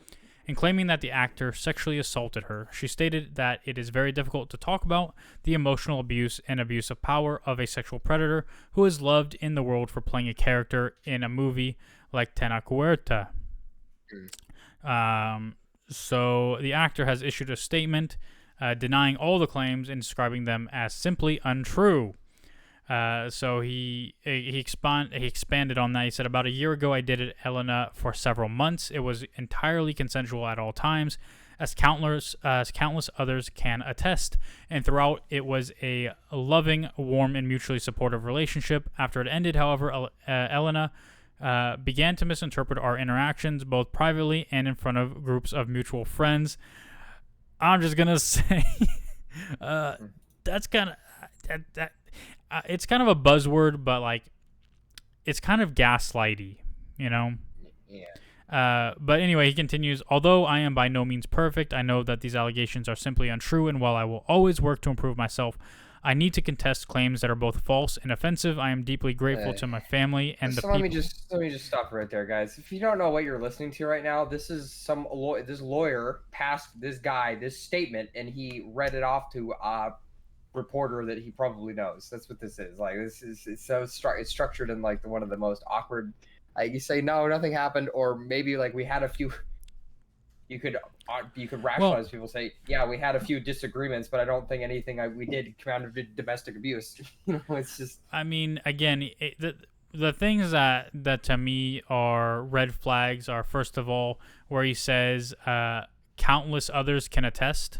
and claiming that the actor sexually assaulted her. She stated that it is very difficult to talk about the emotional abuse and abuse of power of a sexual predator who is loved in the world for playing a character in a movie like Tenoch Huerta. So the actor has issued a statement denying all the claims and describing them as simply untrue. So he expanded on that. He said, about a year ago, I dated Elena for several months. It was entirely consensual at all times. as countless others can attest. And throughout, it was a loving, warm, and mutually supportive relationship. After it ended, however, Elena began to misinterpret our interactions, both privately and in front of groups of mutual friends. I'm just gonna say, that's kind of it's kind of a buzzword, but like, it's kind of gaslighty, you know. Yeah. But anyway, he continues, although I am by no means perfect, I know that these allegations are simply untrue, and while I will always work to improve myself, I need to contest claims that are both false and offensive. I am deeply grateful to my family and the people. Let me just stop right there, guys. If you don't know what you're listening to right now, this is this lawyer passed this guy this statement, and he read it off to a reporter that he probably knows. That's what this is. Like, it's so it's structured in like one of the most awkward. You say no, nothing happened, or maybe like we had a few. You could rationalize people, say, yeah, we had a few disagreements, but I don't think anything we did come out of domestic abuse. It's just. I mean, again, the things that to me are red flags are, first of all, where he says countless others can attest.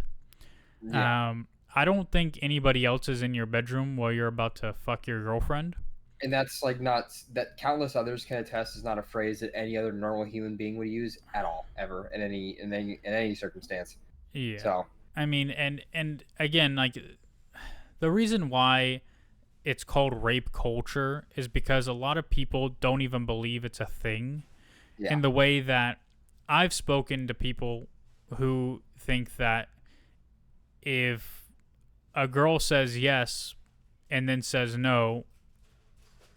Yeah. I don't think anybody else is in your bedroom while you're about to fuck your girlfriend. And that's like not that countless others can attest is not a phrase that any other normal human being would use at all, ever, in any circumstance. Yeah. So I mean, and again, like, the reason why it's called rape culture is because a lot of people don't even believe it's a thing. yeah. In the way that I've spoken to people who think that if a girl says yes and then says no,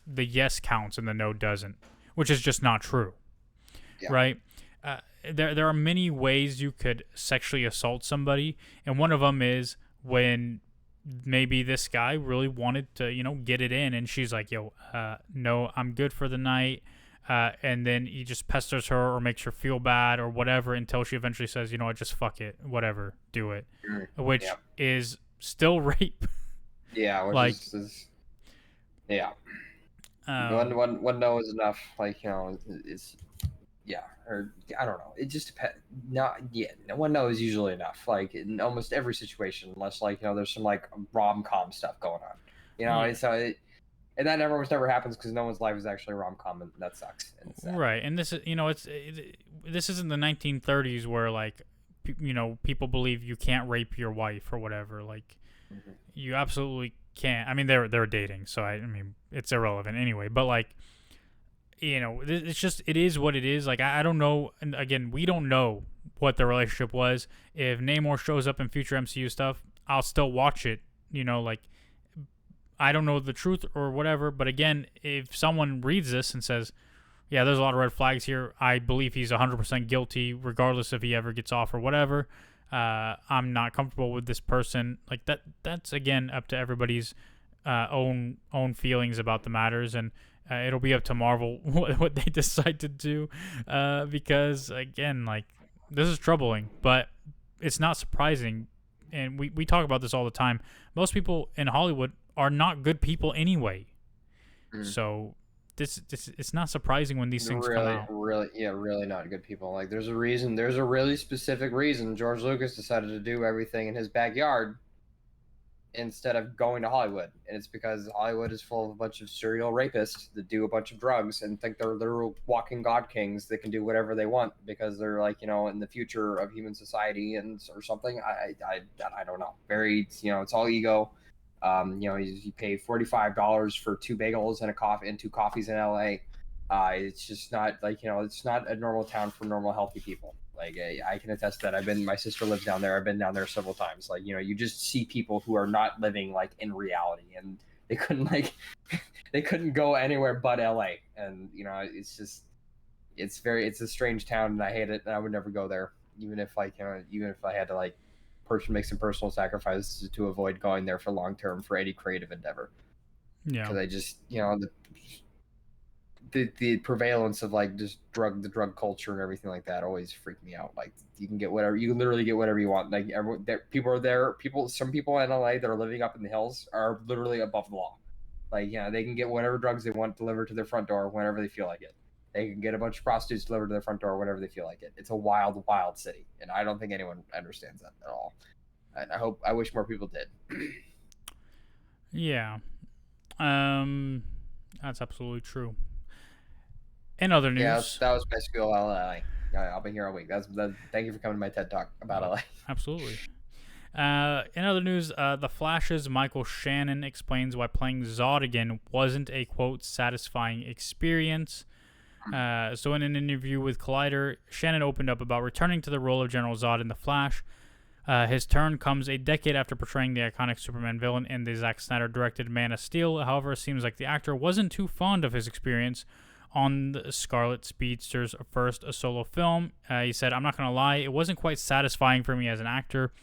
the yes counts and the no doesn't, which is just not true. Yeah. Right? There are many ways you could sexually assault somebody, and one of them is when maybe this guy really wanted to, get it in, and she's like, yo, no, I'm good for the night. And then he just pesters her or makes her feel bad or whatever until she eventually says, just fuck it, whatever, do it, which is still rape. Yeah, which like, is yeah. One no is enough. Like, it's or I don't know. It just depends. One no is usually enough. Like in almost every situation, unless like there's some like rom-com stuff going on. And that never happens because no one's life is actually a rom-com, and that sucks. Right, and this is this isn't the 1930s where like people believe you can't rape your wife or whatever. Like, you absolutely can't. I mean, they're dating, so I mean it's irrelevant anyway. But like, it's just, it is what it is. Like, I don't know, and again, we don't know what the relationship was. If Namor shows up in future MCU stuff, I'll still watch it. Like, I don't know the truth or whatever, but again, if someone reads this and says, yeah, there's a lot of red flags here, I believe he's 100% guilty, regardless if he ever gets off or whatever. I'm not comfortable with this person. Like, that's again up to everybody's own feelings about the matters, and it'll be up to Marvel what they decide to do, because again, like, this is troubling, but it's not surprising, and we talk about this all the time. Most people in Hollywood are not good people anyway, so this it's not surprising when these things come out. Really not good people. Like, there's a reason. There's a really specific reason George Lucas decided to do everything in his backyard instead of going to Hollywood, and it's because Hollywood is full of a bunch of serial rapists that do a bunch of drugs and think they're literal walking god kings that can do whatever they want because they're like in the future of human society or something. I don't know. Very it's all ego. You pay $45 for 2 bagels and a coffee and 2 coffees in LA. It's just not like it's not a normal town for normal healthy people. Like, I can attest to that. My sister lives down there. I've been down there several times. Like, you just see people who are not living like in reality, and they couldn't go anywhere but LA. And it's just it's a strange town, and I hate it. And I would never go there, even if I had to like make some personal sacrifices to avoid going there for long term for any creative endeavor. Yeah, because I just the prevalence of like just the drug culture and everything like that always freaked me out. Like, you can literally get whatever you want. Like, people are there. Some people in LA that are living up in the hills are literally above the law. Like, they can get whatever drugs they want delivered to their front door whenever they feel like it. They can get a bunch of prostitutes delivered to their front door whenever they feel like it. It's a wild, wild city, and I don't think anyone understands that at all. And I wish more people did. Yeah. That's absolutely true. In other news, yeah, that was my school. I'll be here all week. Thank you for coming to my TED Talk about LA. Absolutely. In other news, The Flash's Michael Shannon explains why playing Zod again wasn't a, quote, satisfying experience. So in an interview with Collider, Shannon opened up about returning to the role of General Zod in The Flash. His turn comes a decade after portraying the iconic Superman villain in the Zack Snyder-directed Man of Steel. However, it seems like the actor wasn't too fond of his experience on the Scarlet Speedster's first solo film. He said, "I'm not going to lie, it wasn't quite satisfying for me as an actor.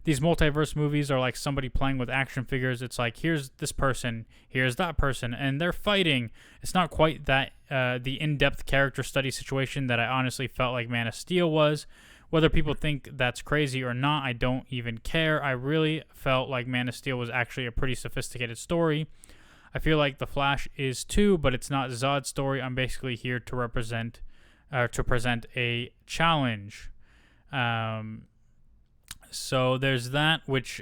These multiverse movies are like somebody playing with action figures. It's like, here's this person, here's that person, and they're fighting. It's not quite that the in-depth character study situation that I honestly felt like Man of Steel was. Whether people think that's crazy or not, I don't even care. I really felt like Man of Steel was actually a pretty sophisticated story. I feel like The Flash is too, but it's not Zod's story. I'm basically here to present a challenge." So there's that, which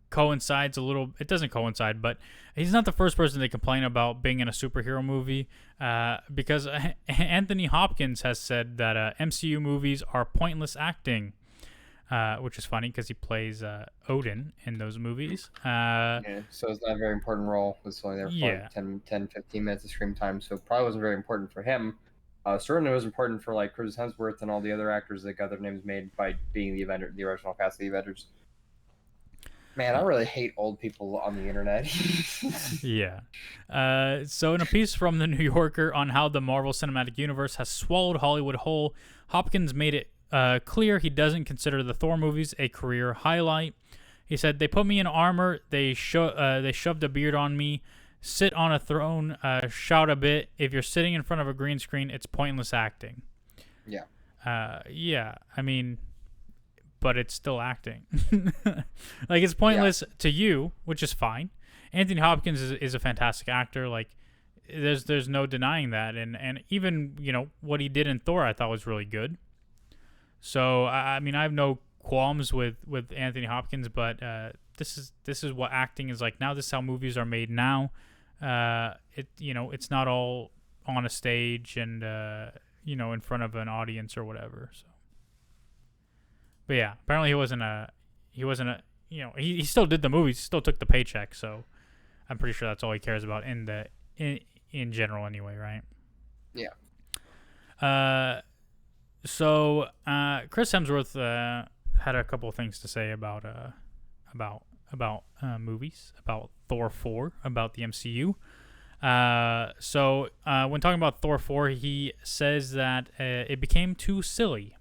coincides a little. It doesn't coincide, but he's not the first person to complain about being in a superhero movie, because Anthony Hopkins has said that MCU movies are pointless acting, which is funny because he plays Odin in those movies. So it's not a very important role. It's only there for like 10, 15 minutes of screen time, so it probably wasn't very important for him. Certainly it was important for like Chris Hemsworth and all the other actors that got their names made by being the original cast of the Avengers. Man, I really hate old people on the internet. Yeah. So in a piece from The New Yorker on how the Marvel Cinematic Universe has swallowed Hollywood whole, Hopkins made it clear he doesn't consider the Thor movies a career highlight. He said, "They put me in armor, they shoved a beard on me, sit on a throne, shout a bit. If you're sitting in front of a green screen, it's pointless acting." Yeah. Yeah, I mean, but it's still acting. Like, it's pointless to you, which is fine. Anthony Hopkins is a fantastic actor. Like, there's no denying that. And even, what he did in Thor, I thought was really good. So, I mean, I have no qualms with Anthony Hopkins, but this is what acting is like now. This is how movies are made now. It's not all on a stage and in front of an audience or whatever. So, but yeah, apparently he wasn't he still did the movies, still took the paycheck. So I'm pretty sure that's all he cares about in general anyway, right? Yeah. So Chris Hemsworth had a couple of things to say about movies, about Thor 4, about the MCU. So when talking about Thor 4, he says that it became too silly,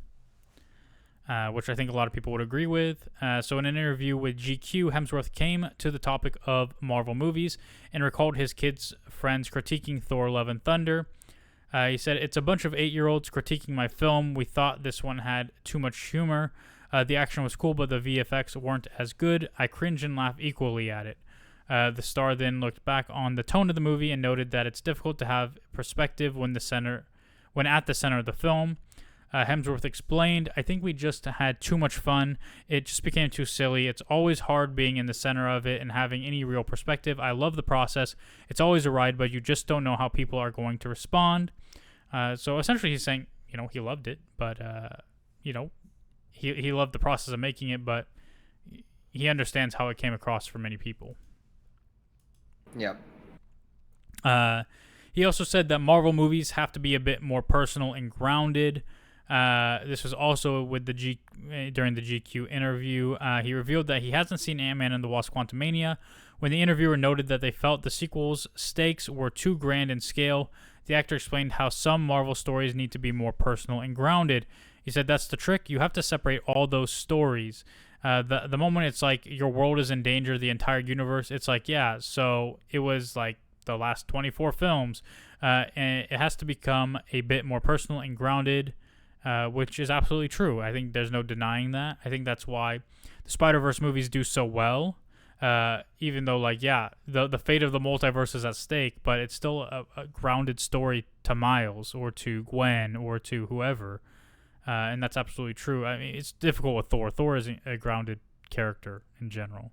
which I think a lot of people would agree with. So in an interview with GQ, Hemsworth came to the topic of Marvel movies and recalled his kids' friends critiquing Thor: Love and Thunder. He said, "It's a bunch of 8-year-olds critiquing my film. We thought this one had too much humor. The action was cool, but the VFX weren't as good. I cringe and laugh equally at it." The star then looked back on the tone of the movie and noted that it's difficult to have perspective when at the center of the film. Hemsworth explained, "I think we just had too much fun. It just became too silly. It's always hard being in the center of it and having any real perspective. I love the process. It's always a ride, but you just don't know how people are going to respond." So essentially he's saying, he loved it, but, he loved the process of making it, but he understands how it came across for many people. Yeah. He also said that Marvel movies have to be a bit more personal and grounded. This was also with during the GQ interview. He revealed that he hasn't seen Ant-Man and the Wasp: Quantumania. When the interviewer noted that they felt the sequel's stakes were too grand in scale, the actor explained how some Marvel stories need to be more personal and grounded. He said, "That's the trick. You have to separate all those stories. The moment it's like your world is in danger, the entire universe, it's like, yeah, so it was like the last 24 films. And it has to become a bit more personal and grounded, which is absolutely true. I think there's no denying that. I think that's why the Spider-Verse movies do so well. even though like the fate of the multiverse is at stake, but it's still a grounded story to Miles or to Gwen or to whoever, and that's absolutely true. I mean, it's difficult with Thor. Thor is a grounded character in general.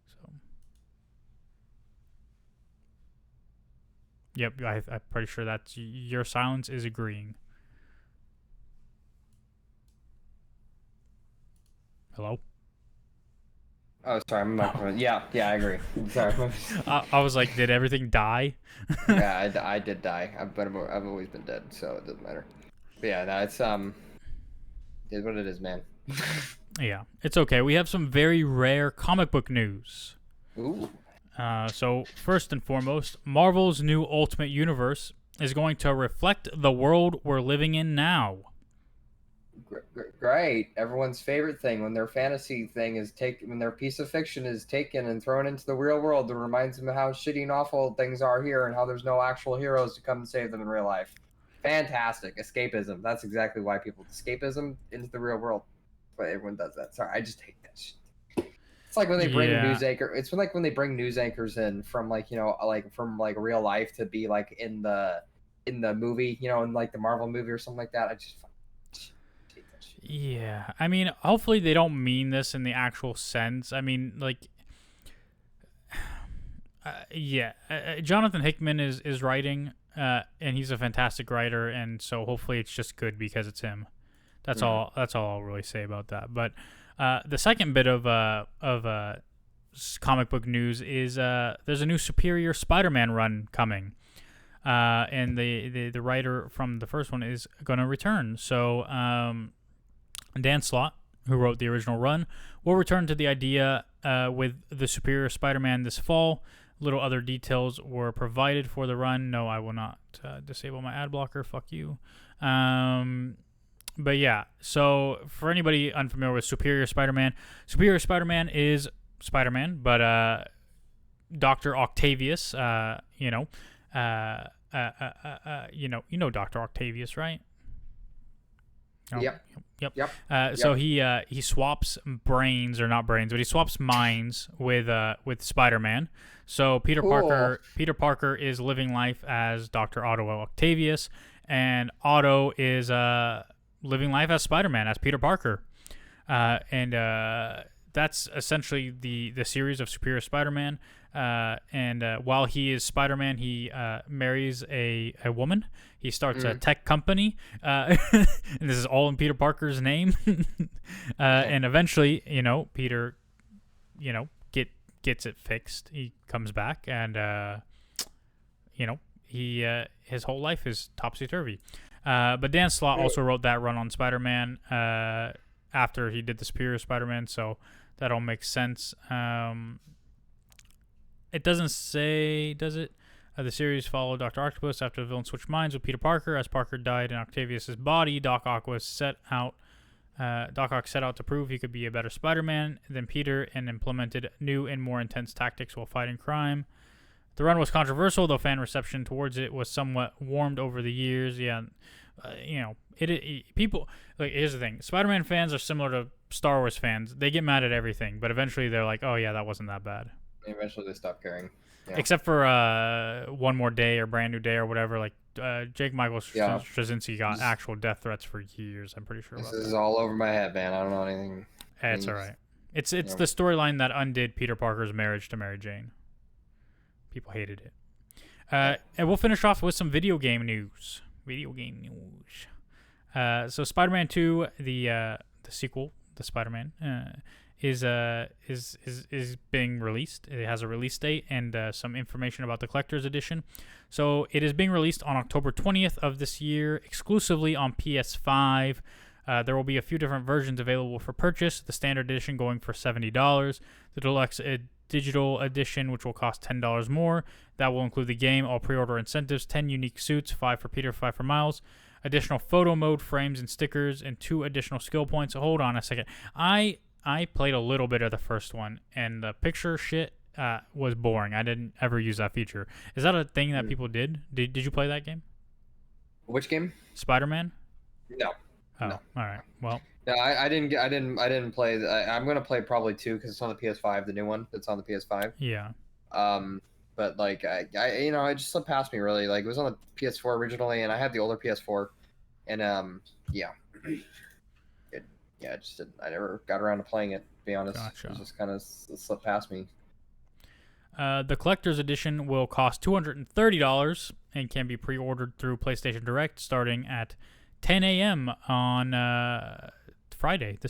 So, yep, I'm pretty sure that your silence is agreeing. Hello? Oh, sorry. I'm not. Yeah, I agree. Sorry. I was like, did everything die? Yeah, I did die. But I've always been dead, so it doesn't matter. But yeah, no, it's what it is, man. Yeah, it's okay. We have some very rare comic book news. Ooh. So first and foremost, Marvel's new Ultimate Universe is going to reflect the world we're living in now. Great. Everyone's favorite thing when their fantasy thing is taken, when their piece of fiction is taken and thrown into the real world, that reminds them of how shitty and awful things are here and how there's no actual heroes to come and save them in real life. Fantastic. Escapism. That's exactly why people escapism into the real world. But everyone does that. Sorry, I just hate that shit. It's like when they bring news anchor. It's like when they bring news anchors in from from real life to be like in the movie, in like the Marvel movie or something like that. I just hate that shit. Yeah, I mean, hopefully they don't mean this in the actual sense. I mean, like, Jonathan Hickman is writing, and he's a fantastic writer, and so hopefully it's just good because it's him. That's all. That's all I'll really say about that. But the second bit of comic book news is there's a new Superior Spider-Man run coming, and the writer from the first one is going to return. So Dan Slott, who wrote the original run, will return to the idea with the Superior Spider-Man this fall. Little other details were provided for the run. No, I will not disable my ad blocker. Fuck you. But yeah, so for anybody unfamiliar with Superior Spider-Man is Spider-Man, but Dr. Octavius, you know Dr. Octavius, right? Oh, yep. So he swaps brains, or not brains, but he swaps minds with Spider-Man. So Peter Parker is living life as Dr. Otto Octavius, and Otto is living life as Spider-Man, as Peter Parker. And that's essentially the series of Superior Spider-Man. And while he is Spider-Man, he marries a woman. He starts a tech company, and this is all in Peter Parker's name. And eventually, Peter, gets it fixed. He comes back, and his whole life is topsy-turvy. But Dan Slott also wrote that run on Spider-Man after he did the Superior Spider-Man, so that all makes sense. It doesn't say, does it? The series followed Dr. Octopus after the villain switched minds with Peter Parker. As Parker died in Octavius' body, Doc Ock set out to prove he could be a better Spider-Man than Peter and implemented new and more intense tactics while fighting crime. The run was controversial, though fan reception towards it was somewhat warmed over the years. Yeah, people, like, here's the thing. Spider-Man fans are similar to Star Wars fans. They get mad at everything, but eventually they're like, oh yeah, that wasn't that bad. Eventually they stop caring. Yeah. Except for One More Day or Brand New Day or whatever. Like Jake Michael Straczynski got actual death threats for years. I'm pretty sure. This is all over my head, man. I don't know anything. It's all right. It's the storyline that undid Peter Parker's marriage to Mary Jane. People hated it. And we'll finish off with some video game news. So Spider-Man 2, the sequel, the Spider-Man, is being released. It has a release date and some information about the collector's edition. So it is being released on October 20th of this year, exclusively on PS5. There will be a few different versions available for purchase. The standard edition going for $70. The deluxe digital edition, which will cost $10 more. That will include the game, all pre-order incentives, 10 unique suits, 5 for Peter, 5 for Miles, additional photo mode frames and stickers, and 2 additional skill points. Hold on a second. I played a little bit of the first one, and the picture shit was boring. I didn't ever use that feature. Is that a thing that people did? Did you play that game? Which game? Spider-Man? No. Oh, no. All right. Well, No, I didn't play. I'm gonna play probably 2 because it's on the PS5, the new one. It's on the PS5. Yeah. But like it just slipped past me really. Like it was on the PS4 originally, and I had the older PS4, and yeah, it just didn't. I never got around to playing it. To be honest, Gotcha. it just kind of slipped past me. The collector's edition will cost $230 and can be pre-ordered through PlayStation Direct starting at 10 a.m. on this Friday, the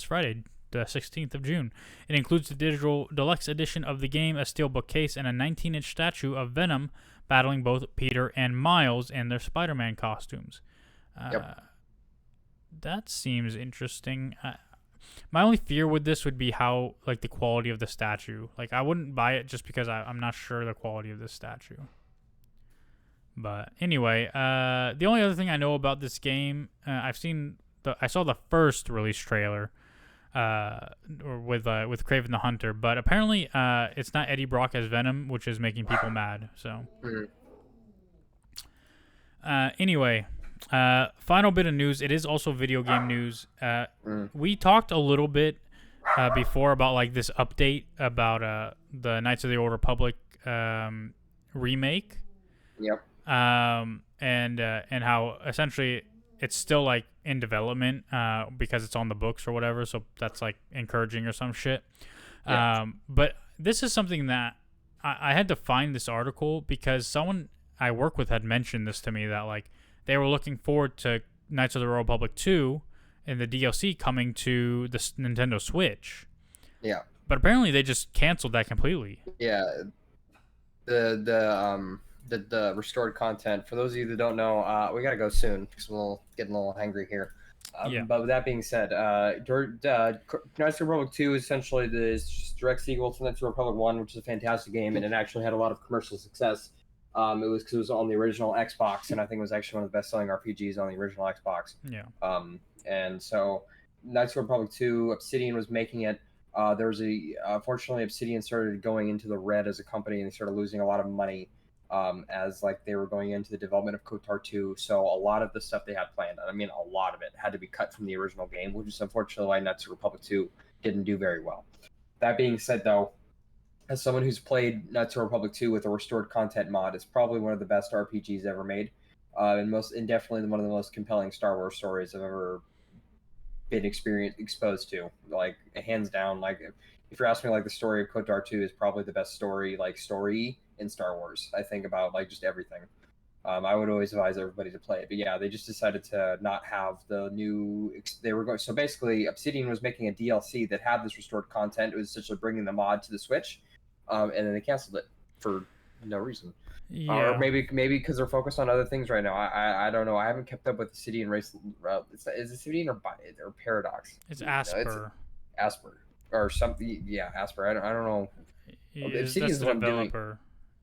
16th of June. It includes the digital deluxe edition of the game, a steelbook case, and a 19-inch statue of Venom battling both Peter and Miles in their Spider-Man costumes. Yep. That seems interesting. My only fear with this would be how, like, the quality of the statue. Like, I wouldn't buy it just because I'm not sure the quality of this statue. But anyway, the only other thing I know about this game, I saw the first release trailer, with Kraven the Hunter, but apparently, it's not Eddie Brock as Venom, which is making people mad. So, anyway. Final bit of news. It is also video game news. We talked a little bit before about like this update about the Knights of the Old Republic remake. Yep. And how essentially it's still like in development because it's on the books or whatever. So that's like encouraging or some shit. Yeah. But this is something that I had to find this article because someone I work with had mentioned this to me that like they were looking forward to Knights of the Old Republic 2 and the DLC coming to the Nintendo Switch. Yeah. But apparently they just canceled that completely. Yeah. The restored content. For those of you that don't know, we gotta go soon because we're getting a little hangry here. But with that being said, Knights of the Republic 2 is essentially the direct sequel to Knights of the Republic 1, which is a fantastic game, and it actually had a lot of commercial success. It was because it was on the original Xbox, and I think it was actually one of the best-selling RPGs on the original Xbox. Yeah. And so Knights of the Republic 2, Obsidian was making it. Unfortunately, Obsidian started going into the red as a company, and they started losing a lot of money as like they were going into the development of KOTOR 2. So a lot of the stuff they had planned, and I mean a lot of it, had to be cut from the original game, which is unfortunately why Knights of the Republic 2 didn't do very well. That being said, though, as someone who's played Knights of the Republic 2 with a restored content mod, it's probably one of the best RPGs ever made, and definitely one of the most compelling Star Wars stories I've ever been exposed to. Like hands down, like if you're asking me, like the story of KOTOR 2 is probably the best story in Star Wars. I think about like just everything. I would always advise everybody to play it, but yeah, they just decided to not have the new. They were going so basically, Obsidian was making a DLC that had this restored content. It was essentially bringing the mod to the Switch. And then they canceled it for no reason. Yeah. Or maybe because they're focused on other things right now. I don't know. I haven't kept up with Obsidian race. Is it Obsidian or Paradox? It's Asper. Asper or something. Yeah, Asper. I don't know. Obsidian's the developer.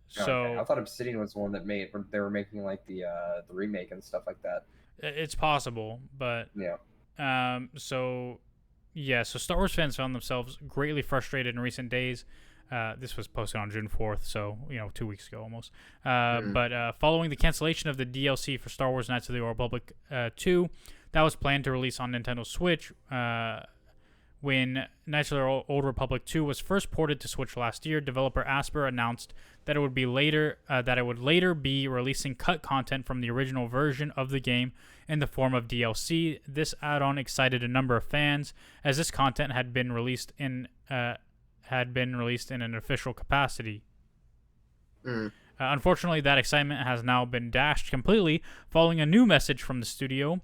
So okay. I thought Obsidian was the one that they were making like the remake and stuff like that. It's possible, but yeah. So Star Wars fans found themselves greatly frustrated in recent days. This was posted on June 4th, so 2 weeks ago almost. But following the cancellation of the DLC for Star Wars Knights of the Old Republic 2, that was planned to release on Nintendo Switch. When Knights of the Old Republic 2 was first ported to Switch last year, developer Asper announced that it would later be releasing cut content from the original version of the game in the form of DLC. This add-on excited a number of fans, as this content had been released in an official capacity. Unfortunately, that excitement has now been dashed completely following a new message from the studio.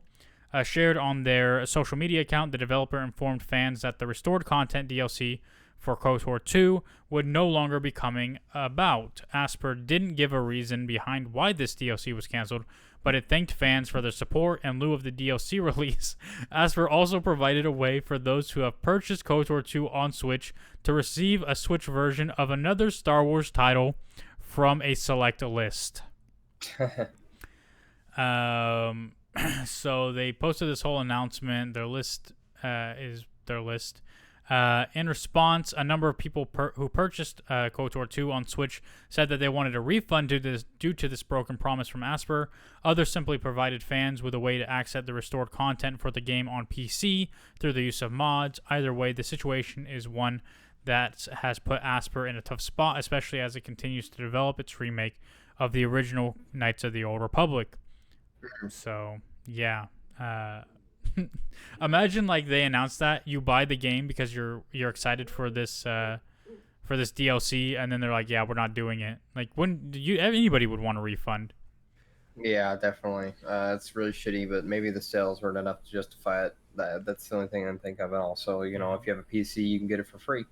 Shared on their social media account, the developer informed fans that the restored content DLC for KOTOR 2 would no longer be coming about. Asper didn't give a reason behind why this DLC was canceled, but it thanked fans for their support in lieu of the DLC release. Asper also provided a way for those who have purchased KOTOR 2 on Switch to receive a Switch version of another Star Wars title from a select list. So they posted this whole announcement. Their list is their list. In response, a number of people who purchased KOTOR 2 on Switch said that they wanted a refund due to this broken promise from Asper. Others simply provided fans with a way to access the restored content for the game on PC through the use of mods. Either way, the situation is one that has put Asper in a tough spot, especially as it continues to develop its remake of the original Knights of the Old Republic. So, yeah. Imagine like they announced that you buy the game because you're excited for this DLC, and then they're like, yeah, we're not doing it. Like, when anybody would want a refund? Yeah, definitely. It's really shitty, but maybe the sales weren't enough to justify it. That's the only thing I can think of. And also, if you have a PC, you can get it for free.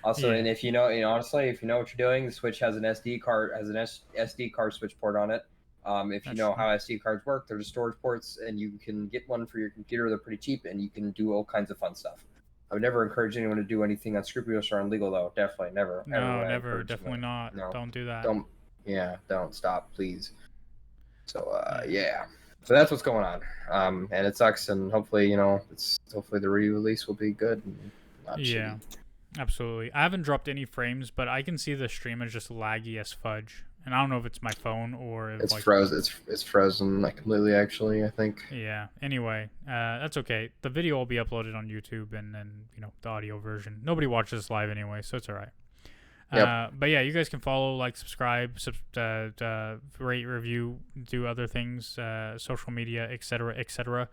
Also, and if honestly, if you know what you're doing, the Switch has an SD card, SD card switch port on it. If you know how SD cards work, they're just storage ports, and you can get one for your computer. They're pretty cheap, and you can do all kinds of fun stuff. I would never encourage anyone to do anything unscrupulous or illegal, though. Definitely, never. No, never. Definitely not. No. Don't do that. Don't stop, please. So, yeah. So that's what's going on. And it sucks, and hopefully, hopefully the re-release will be good. And not shitty. Absolutely. I haven't dropped any frames, but I can see the stream is just laggy as fudge. And I don't know if it's my phone or if it's frozen. It's frozen like completely. Actually, I think. Yeah. Anyway, that's okay. The video will be uploaded on YouTube, and then the audio version. Nobody watches this live anyway, so it's all right. Yep. But yeah, you guys can follow, like, subscribe, rate, review, do other things, social media, etc., etc.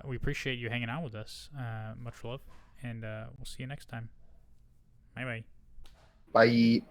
We appreciate you hanging out with us. Much love, and we'll see you next time. Bye. Bye.